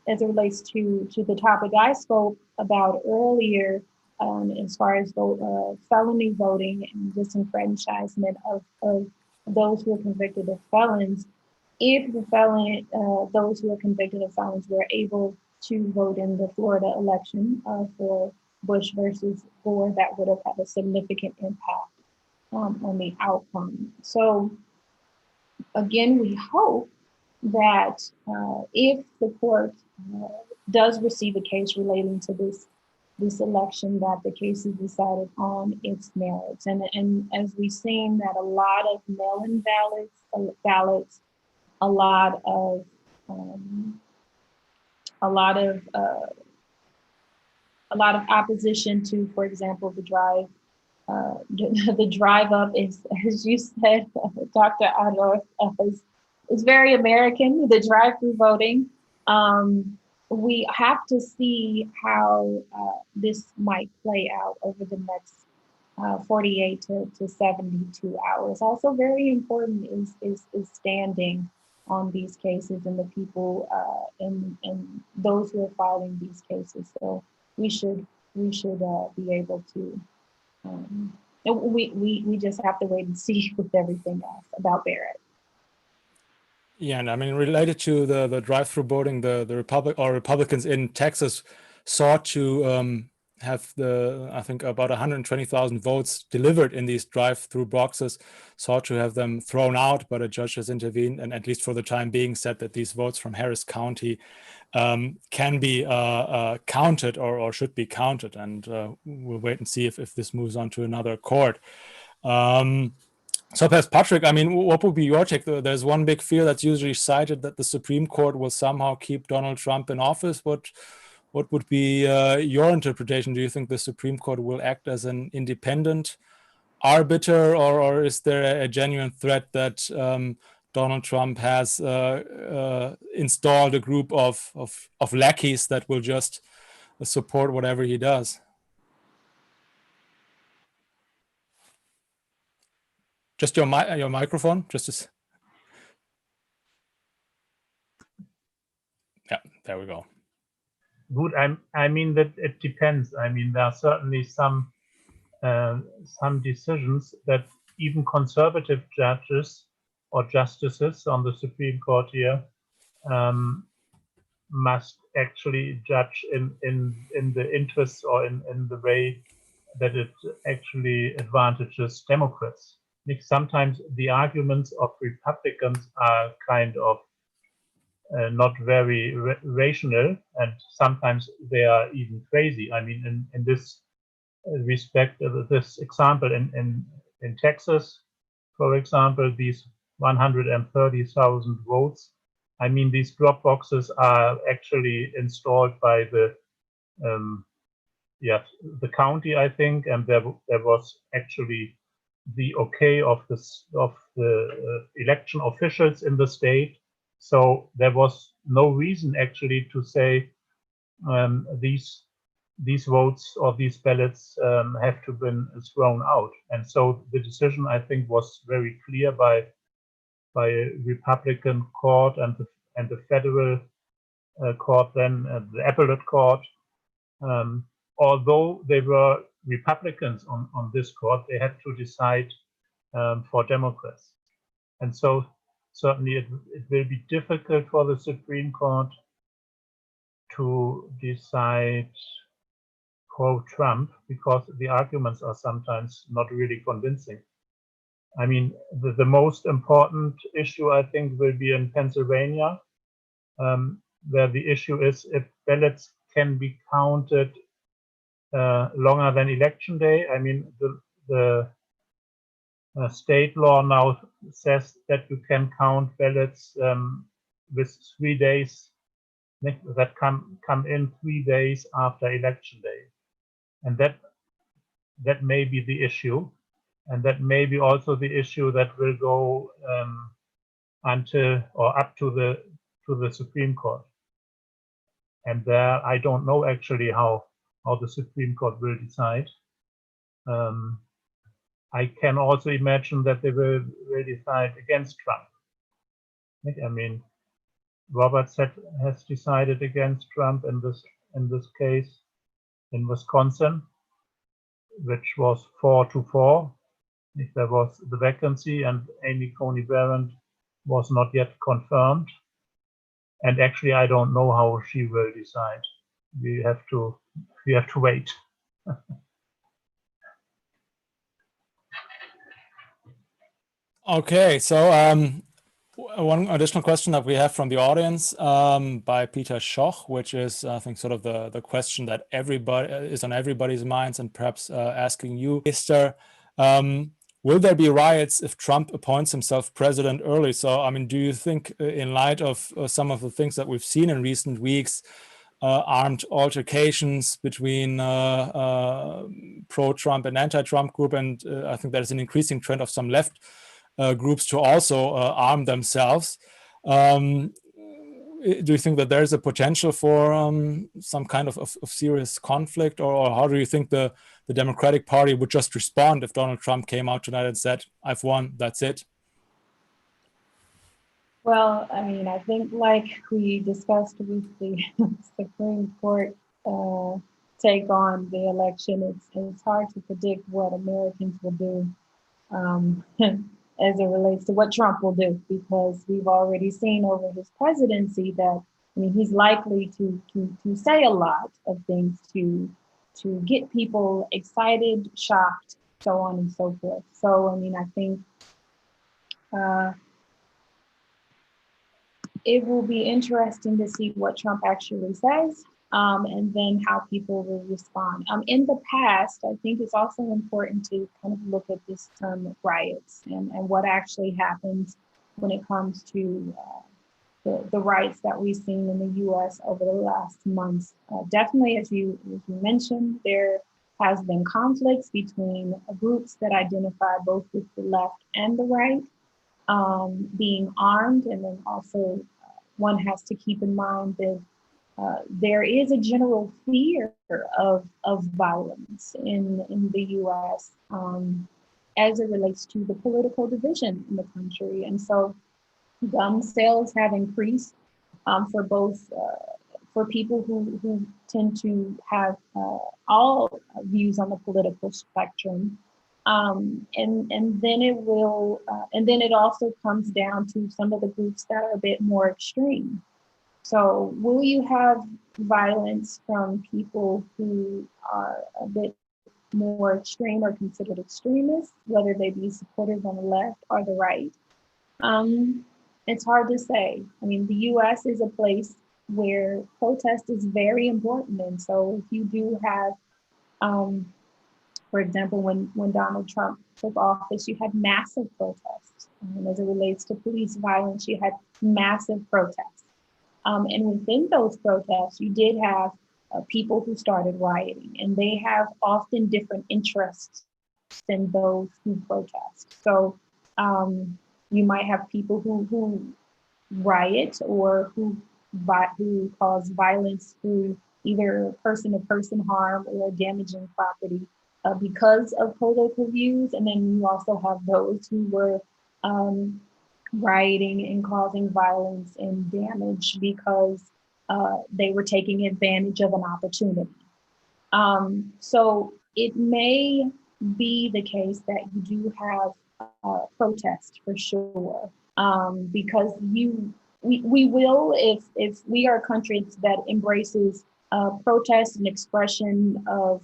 as it relates to the topic I spoke about earlier, as far as felony voting and disenfranchisement of those who are convicted of felons. If those who are convicted of felons were able to vote in the Florida election for Bush versus Gore, that would have had a significant impact on the outcome. So again, we hope that if the court does receive a case relating to this election, that the case is decided on its merits. And as we've seen, that a lot of mail-in ballots, a lot of opposition to, for example, the the drive up is, as you said, Dr. Adorf, is very American, the drive-through voting. We have to see how this might play out over the next 48 to 72 hours. Also very important is standing on these cases and the people and those who are filing these cases. So we should be able to, we just have to wait and see with everything else about Barrett. Yeah, and I mean, related to the drive-through voting, the Republicans in Texas sought to have I think about 120,000 votes delivered in these drive-through boxes, sought to have them thrown out, but a judge has intervened and at least for the time being said that these votes from Harris County can be counted or should be counted, and we'll wait and see if this moves on to another court. So perhaps, Patrick, I mean, what would be your take? There's one big fear that's usually cited, that the Supreme Court will somehow keep Donald Trump in office. What would be your interpretation? Do you think the Supreme Court will act as an independent arbiter, or is there a genuine threat that Donald Trump has installed a group of lackeys that will just support whatever he does? Just your microphone, just as... Yeah, there we go. Good. I mean that it depends. I mean, there are certainly some decisions that even conservative judges or justices on the Supreme Court here must actually judge in the interests or in the way that it actually advantages Democrats. Sometimes the arguments of Republicans are kind of not very rational, and sometimes they are even crazy. I mean, in this respect, this example in Texas, for example, these 130,000 votes. I mean, these drop boxes are actually installed by the county, I think, and there was actually the okay of the election officials in the state. So there was no reason actually to say these votes or these ballots have to be thrown out. And so the decision, I think, was very clear by a Republican court and the federal court, then the appellate court. Although they were Republicans on this court, they had to decide for Democrats. And so certainly it will be difficult for the Supreme Court to decide pro-Trump, because the arguments are sometimes not really convincing. I mean, the most important issue, I think, will be in Pennsylvania, where the issue is if ballots can be counted longer than election day. I mean, the state law now says that you can count ballots with 3 days that come in 3 days after election day, and that may be the issue, and that may be also the issue that will go until or up to the Supreme Court. And there, I don't know actually how the Supreme Court will decide. I can also imagine that they will decide against Trump. I mean, Roberts has decided against Trump in this case in Wisconsin, which was 4-4. If there was the vacancy, and Amy Coney Barrett was not yet confirmed. And actually, I don't know how she will decide. We have to wait. Okay, so one additional question that we have from the audience by Peter Schoch, which is, I think, sort of the question that everybody is on everybody's minds, and perhaps asking you, Esther, will there be riots if Trump appoints himself president early? So, I mean, do you think in light of some of the things that we've seen in recent weeks, armed altercations between pro-Trump and anti-Trump group, and I think there's an increasing trend of some left groups to also arm themselves. Do you think that there's a potential for some kind of serious conflict, or how do you think the Democratic Party would just respond if Donald Trump came out tonight and said, "I've won, that's it"? Well, I mean, I think like we discussed with the Supreme Court take on the election, it's hard to predict what Americans will do as it relates to what Trump will do, because we've already seen over his presidency that, I mean, he's likely to say a lot of things to get people excited, shocked, so on and so forth. So, I mean, I think it will be interesting to see what Trump actually says, and then how people will respond. In the past, I think it's also important to kind of look at this term riots and what actually happens when it comes to the riots that we've seen in the US over the last months. Definitely, as you mentioned, there has been conflicts between groups that identify both with the left and the right, being armed, and then also one has to keep in mind that there is a general fear of violence in the US as it relates to the political division in the country. And so gun sales have increased for both, for people who tend to have all views on the political spectrum. And then it also comes down to some of the groups that are a bit more extreme. So will you have violence from people who are a bit more extreme or considered extremists, whether they be supporters on the left or the right? It's hard to say. I mean, the US is a place where protest is very important. And so if you do have, for example, when Donald Trump took office, you had massive protests. As it relates to police violence, you had massive protests. And within those protests, you did have people who started rioting, and they have often different interests than those who protest. So you might have people who riot or who cause violence through either person-to-person harm or damaging property because of political views. And then you also have those who were rioting and causing violence and damage because they were taking advantage of an opportunity. So it may be the case that you do have protest for sure, because we will, if we are a country that embraces protest and expression of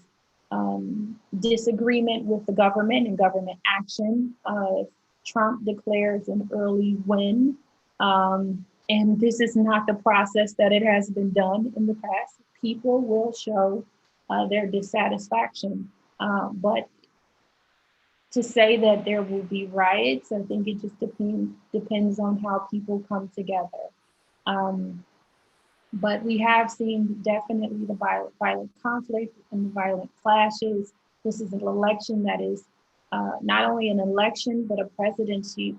disagreement with the government and government action. If Trump declares an early win, and this is not the process that it has been done in the past, people will show their dissatisfaction. But to say that there will be riots, I think it just depends on how people come together. But we have seen definitely the violent conflict and the violent clashes. This is an election that is not only an election, but a presidency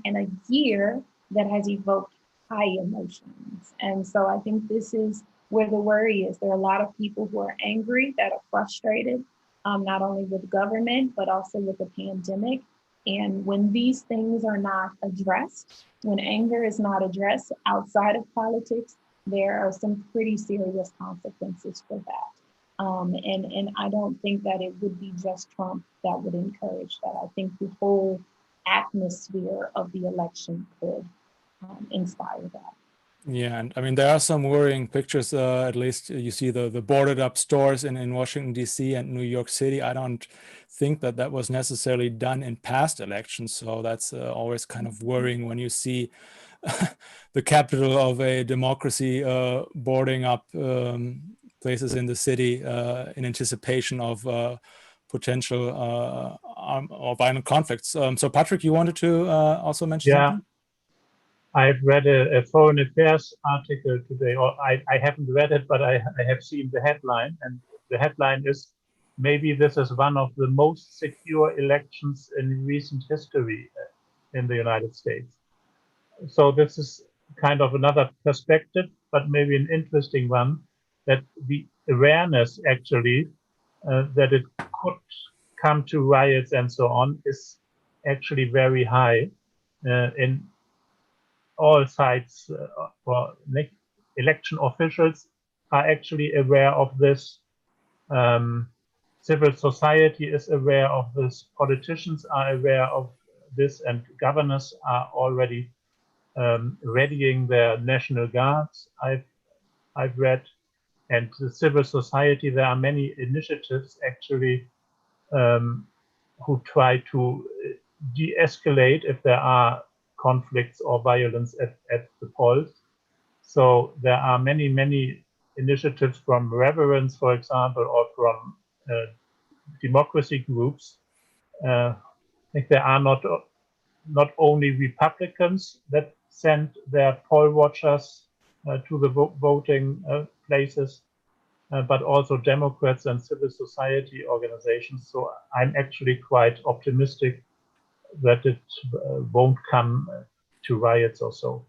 and a year that has evoked high emotions. And so I think this is where the worry is. There are a lot of people who are angry, that are frustrated, not only with government, but also with the pandemic. And when these things are not addressed, when anger is not addressed outside of politics, there are some pretty serious consequences for that. And I don't think that it would be just Trump that would encourage that. I think the whole atmosphere of the election could inspire that. Yeah, and I mean, there are some worrying pictures, at least you see the boarded up stores in Washington, D.C. and New York City. I don't think that was necessarily done in past elections. So that's always kind of worrying when you see the capital of a democracy boarding up places in the city in anticipation of potential or violent conflicts. So Patrick, you wanted to also mention something? I've read a foreign affairs article today, or I haven't read it, but I have seen the headline, and the headline is, maybe this is one of the most secure elections in recent history in the United States. So this is kind of another perspective, but maybe an interesting one, that the awareness actually that it could come to riots and so on is actually very high in all sides. Or election officials are actually aware of this. Civil society is aware of this. Politicians are aware of this, and governors are already readying their national guards. I've read, and the civil society, there are many initiatives actually who try to de-escalate if there are conflicts or violence at the polls. So there are many initiatives from reverends, for example, or from democracy groups. I think there are not only Republicans that send their poll watchers to the voting places, but also Democrats and civil society organizations. So I'm actually quite optimistic that it won't come to riots or so.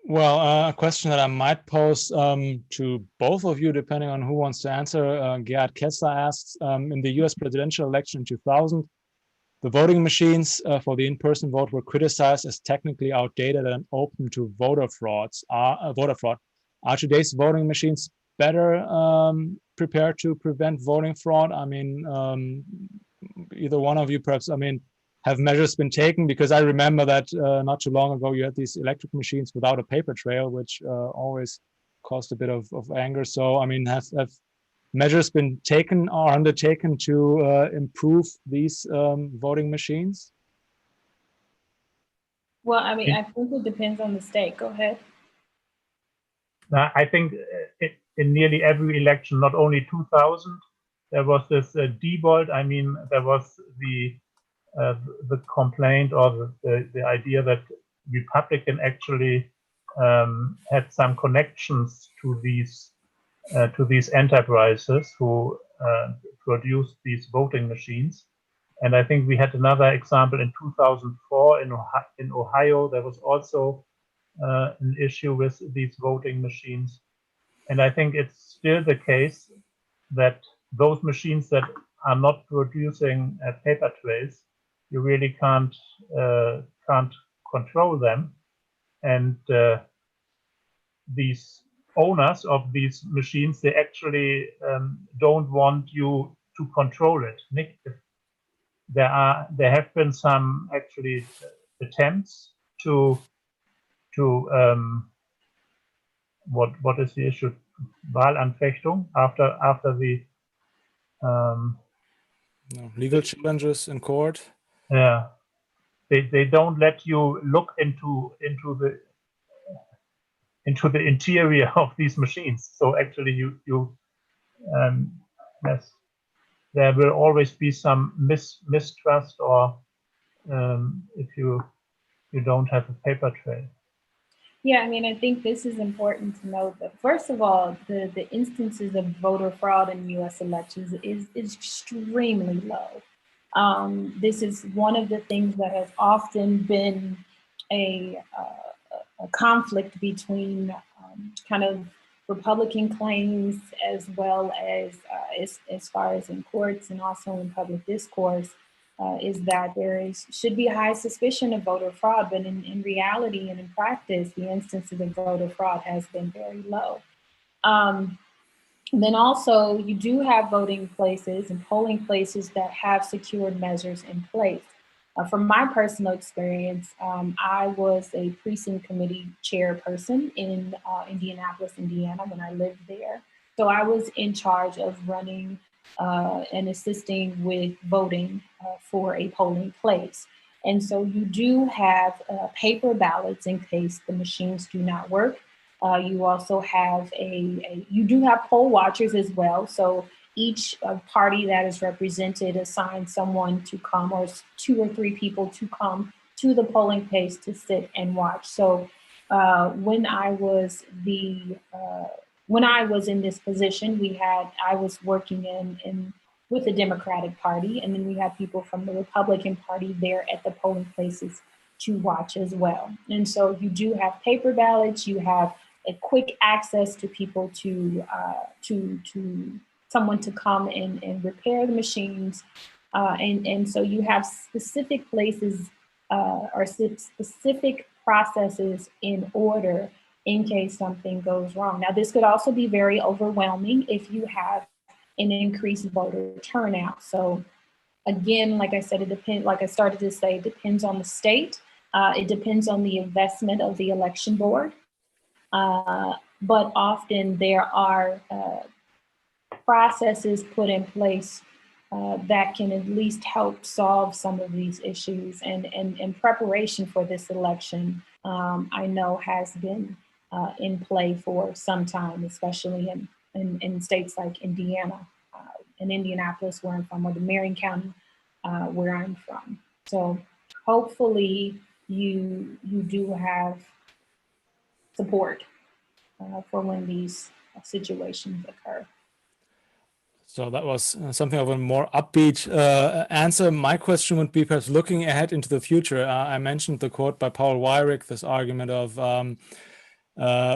Well, a question that I might pose to both of you, depending on who wants to answer. Gerhard Kessler asks, in the US presidential election in 2000, the voting machines for the in-person vote were criticized as technically outdated and open to voter fraud. Are today's voting machines better prepared to prevent voting fraud? I mean, either one of you perhaps, have measures been taken? Because I remember that not too long ago, you had these electric machines without a paper trail, which always caused a bit of anger. So, have measures been taken or undertaken to improve these voting machines? Well, I think it depends on the state. Go ahead. I think in nearly every election, not only 2000, there was this Diebold. There was the complaint or the idea that Republican actually had some connections to these enterprises who produced these voting machines. And I think we had another example in 2004 in Ohio. There was also an issue with these voting machines. And I think it's still the case that those machines that are not producing paper trails, you really can't control them. And these owners of these machines, they actually don't want you to control it. Nick, there have been some actually attempts to what is the issue? Wahlanfechtung after the legal challenges in court. Yeah, they don't let you look into the interior of these machines. So actually, you yes, there will always be some mistrust, or if you don't have a paper trail. Yeah, I think this is important to note that, first of all, the instances of voter fraud in U.S. elections is extremely low. This is one of the things that has often been a conflict between kind of Republican claims as well as far as in courts and also in public discourse, is that should be high suspicion of voter fraud, but in reality and in practice, the instances of voter fraud has been very low. Then also, you do have voting places and polling places that have secured measures in place. From my personal experience, I was a precinct committee chairperson in Indianapolis, Indiana, when I lived there. So I was in charge of running and assisting with voting for a polling place. And so you do have paper ballots in case the machines do not work. You also have you do have poll watchers as well. So each party that is represented assigns someone to come, or 2 or 3 people to come to to the polling place to sit and watch. So when I was in this position, I was working with the Democratic Party, and then we had people from the Republican Party there at the polling places to watch as well. And so you do have paper ballots, you have a quick access to people to someone to come and repair the machines. And so you have specific places or specific processes in order in case something goes wrong. Now, this could also be very overwhelming if you have an increased voter turnout. So again, like I said, it depends, like I started to say, it depends on the state. It depends on the investment of the election board. But often there are processes put in place that can at least help solve some of these issues. And preparation for this election, I know has been in play for some time, especially in states like Indiana, in Indianapolis, where I'm from, or the Marion County, where I'm from. So hopefully you do have support for when these situations occur. So that was something of a more upbeat answer. My question would be perhaps looking ahead into the future. I mentioned the quote by Paul Weyrich, this argument of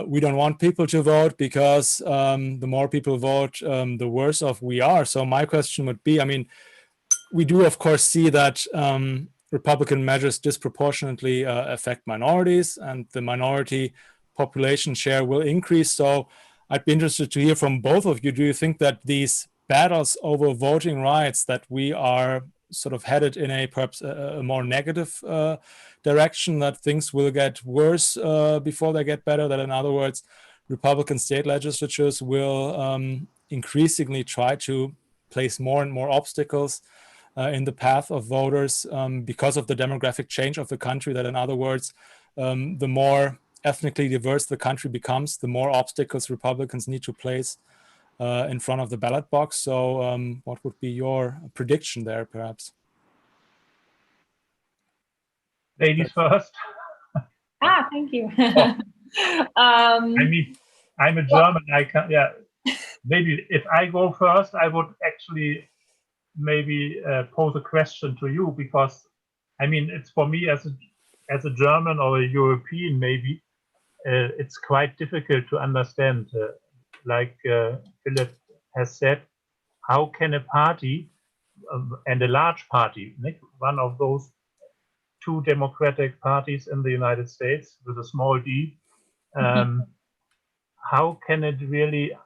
we don't want people to vote because the more people vote, the worse off we are. So my question would be, I mean, we do of course see that Republican measures disproportionately affect minorities, and the minority population share will increase. So I'd be interested to hear from both of you. Do you think that these battles over voting rights, that we are sort of headed in a perhaps a more negative direction, that things will get worse before they get better, that in other words, Republican state legislatures will increasingly try to place more and more obstacles in the path of voters because of the demographic change of the country, that in other words, the more ethnically diverse the country becomes, the more obstacles Republicans need to place in front of the ballot box. So what would be your prediction there, perhaps? Ladies first. Thank you. I mean, I'm a German, I can, yeah. Maybe if I go first, I would actually maybe pose a question to you, because I mean, it's for me as a German or a European, maybe it's quite difficult to understand, like Philipp has said, how can a party and a large party, one of those two democratic parties in the United States with a small d, how can it really,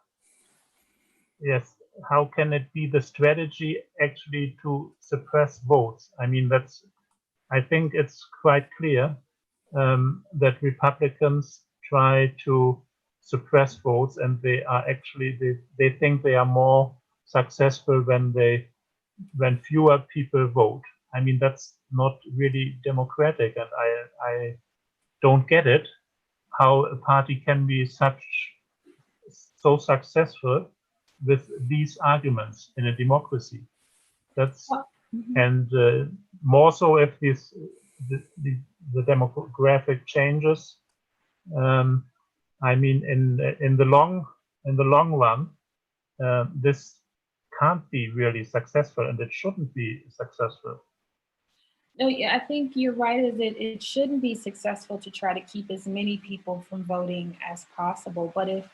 yes, how can it be the strategy actually to suppress votes? I mean, I think it's quite clear that Republicans try to suppress votes, and they are actually, they think they are more successful when fewer people vote. I mean, that's not really democratic, and I don't get it, how a party can be so successful with these arguments in a democracy. That's and more so if the demographic changes. I mean, in the long run, this can't be really successful, and it shouldn't be successful. No, yeah, I think you're right. It shouldn't be successful to try to keep as many people from voting as possible. But if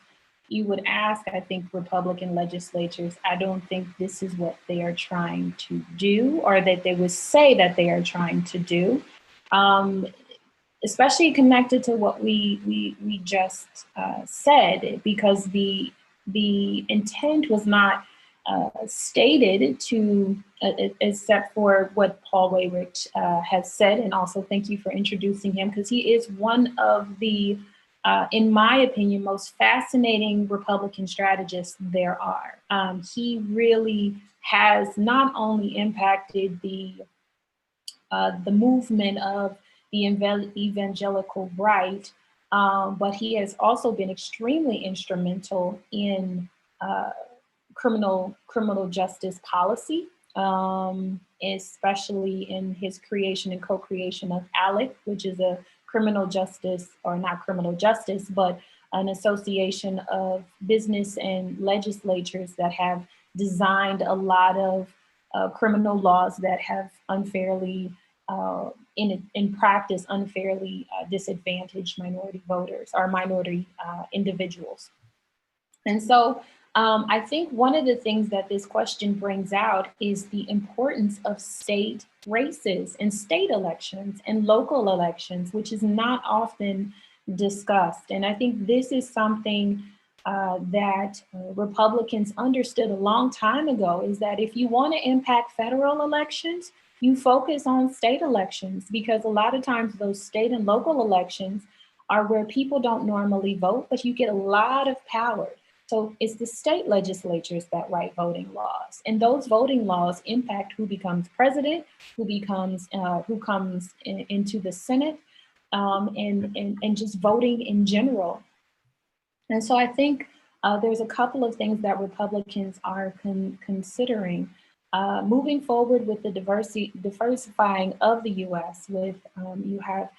you would ask, I think, Republican legislatures, I don't think this is what they are trying to do, or that they would say that they are trying to do, especially connected to what we just said, because the intent was not stated to, except for what Paul Weyrich has said. And also thank you for introducing him, because he is one of the, in my opinion, most fascinating Republican strategists there are. He really has not only impacted the movement of the evangelical right, but he has also been extremely instrumental in criminal justice policy. especially in his creation and co-creation of ALEC, which is a criminal justice, or not criminal justice, but an association of business and legislatures that have designed a lot of criminal laws that have unfairly, in practice, unfairly disadvantaged minority voters or minority individuals. And so I think one of the things that this question brings out is the importance of state races and state elections and local elections, which is not often discussed. And I think this is something that Republicans understood a long time ago, is that if you want to impact federal elections, you focus on state elections, because a lot of times those state and local elections are where people don't normally vote, but you get a lot of power. So it's the state legislatures that write voting laws, and those voting laws impact who becomes president, who comes into the Senate, and just voting in general. And so I think there's a couple of things that Republicans are considering. Moving forward with the diversifying of the US, with you have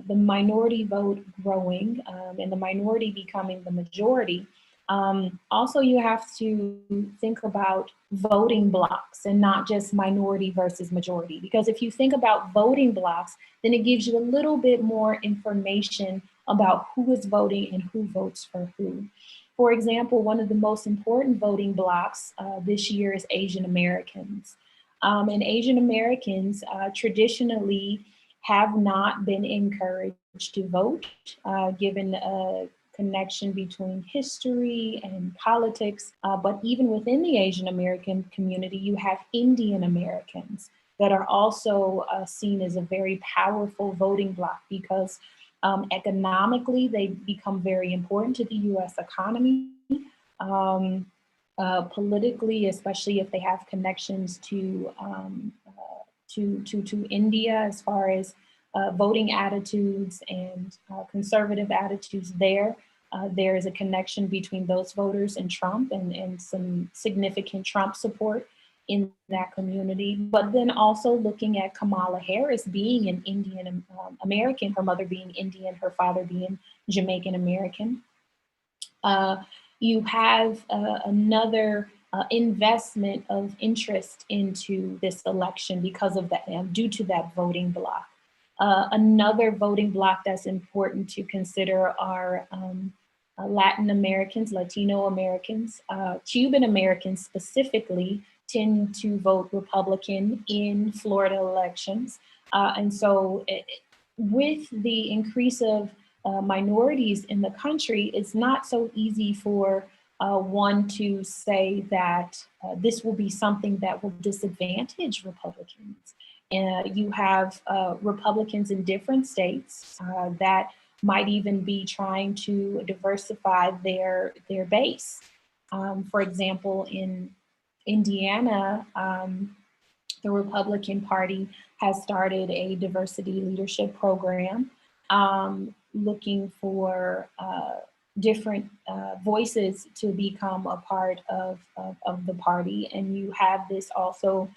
the minority vote growing and the minority becoming the majority. Also, you have to think about voting blocks and not just minority versus majority, because if you think about voting blocks, then it gives you a little bit more information about who is voting and who votes for who. For example, one of the most important voting blocks this year is Asian Americans. And Asian Americans traditionally have not been encouraged to vote, given a connection between history and politics. But even within the Asian American community, you have Indian Americans that are also seen as a very powerful voting bloc, because economically, they become very important to the US economy. Politically, especially if they have connections to India, as far as voting attitudes and conservative attitudes there. There is a connection between those voters and Trump, and some significant Trump support in that community. But then also looking at Kamala Harris being an Indian American, her mother being Indian, her father being Jamaican American. You have another investment of interest into this election because of that, due to that voting bloc. Another voting bloc that's important to consider are Latin Americans, Latino Americans, Cuban Americans specifically tend to vote Republican in Florida elections. And so with the increase of minorities in the country, it's not so easy for one to say that this will be something that will disadvantage Republicans. You have Republicans in different states that might even be trying to diversify their base. For example, in Indiana, the Republican Party has started a diversity leadership program looking for different voices to become a part of the party. And you have this also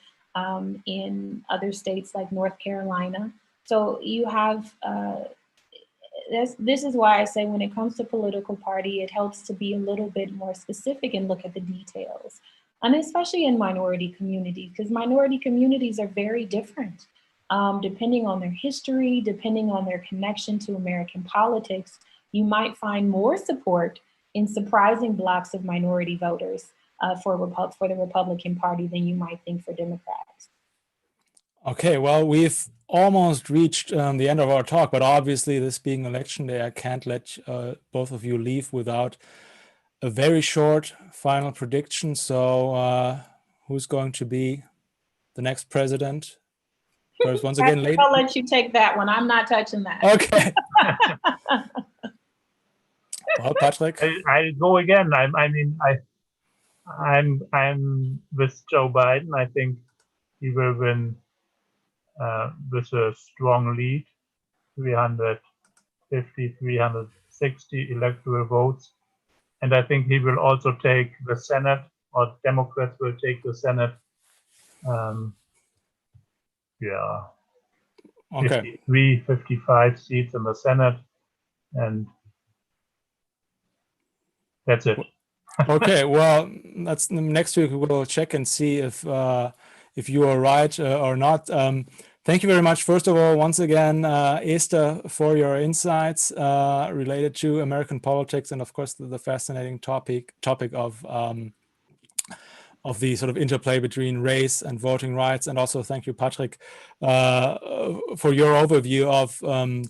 in other states like North Carolina. So you have, this is why I say when it comes to political party, it helps to be a little bit more specific and look at the details. And especially in minority communities, because minority communities are very different. Depending on their history, depending on their connection to American politics, you might find more support in surprising blocks of minority voters for the Republican Party than you might think for Democrats. Okay, well, we've almost reached the end of our talk, but obviously this being election day, I can't let both of you leave without a very short final prediction. So who's going to be the next president? First, once again, lady. I'll let you take that one. I'm not touching that. Okay. Well, Patrick. I go again. I'm with Joe Biden. I think he will win with a strong lead, 350, 360 electoral votes. And I think he will also take the Senate, or Democrats will take the Senate Yeah, Okay. 53, 55 seats in the Senate, and that's it. Okay, well, that's next week. We'll check and see if you are right or not. Thank you very much. First of all, once again, Esther, for your insights related to American politics and, of course, the fascinating topic of the sort of interplay between race and voting rights. And also thank you, Patrick, for your overview of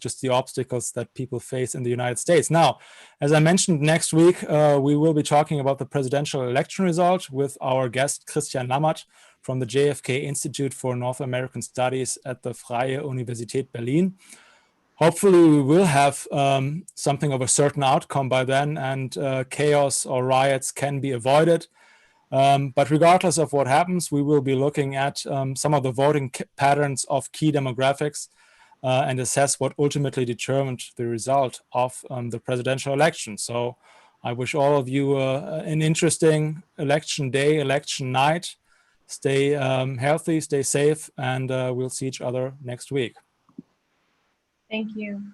just the obstacles that people face in the United States. Now, as I mentioned, next week, we will be talking about the presidential election result with our guest, Christian Lammert from the JFK Institute for North American Studies at the Freie Universität Berlin. Hopefully we will have something of a certain outcome by then, and chaos or riots can be avoided. But regardless of what happens, we will be looking at some of the voting patterns of key demographics and assess what ultimately determined the result of the presidential election. So I wish all of you an interesting election day, election night. Stay healthy, stay safe, and we'll see each other next week. Thank you.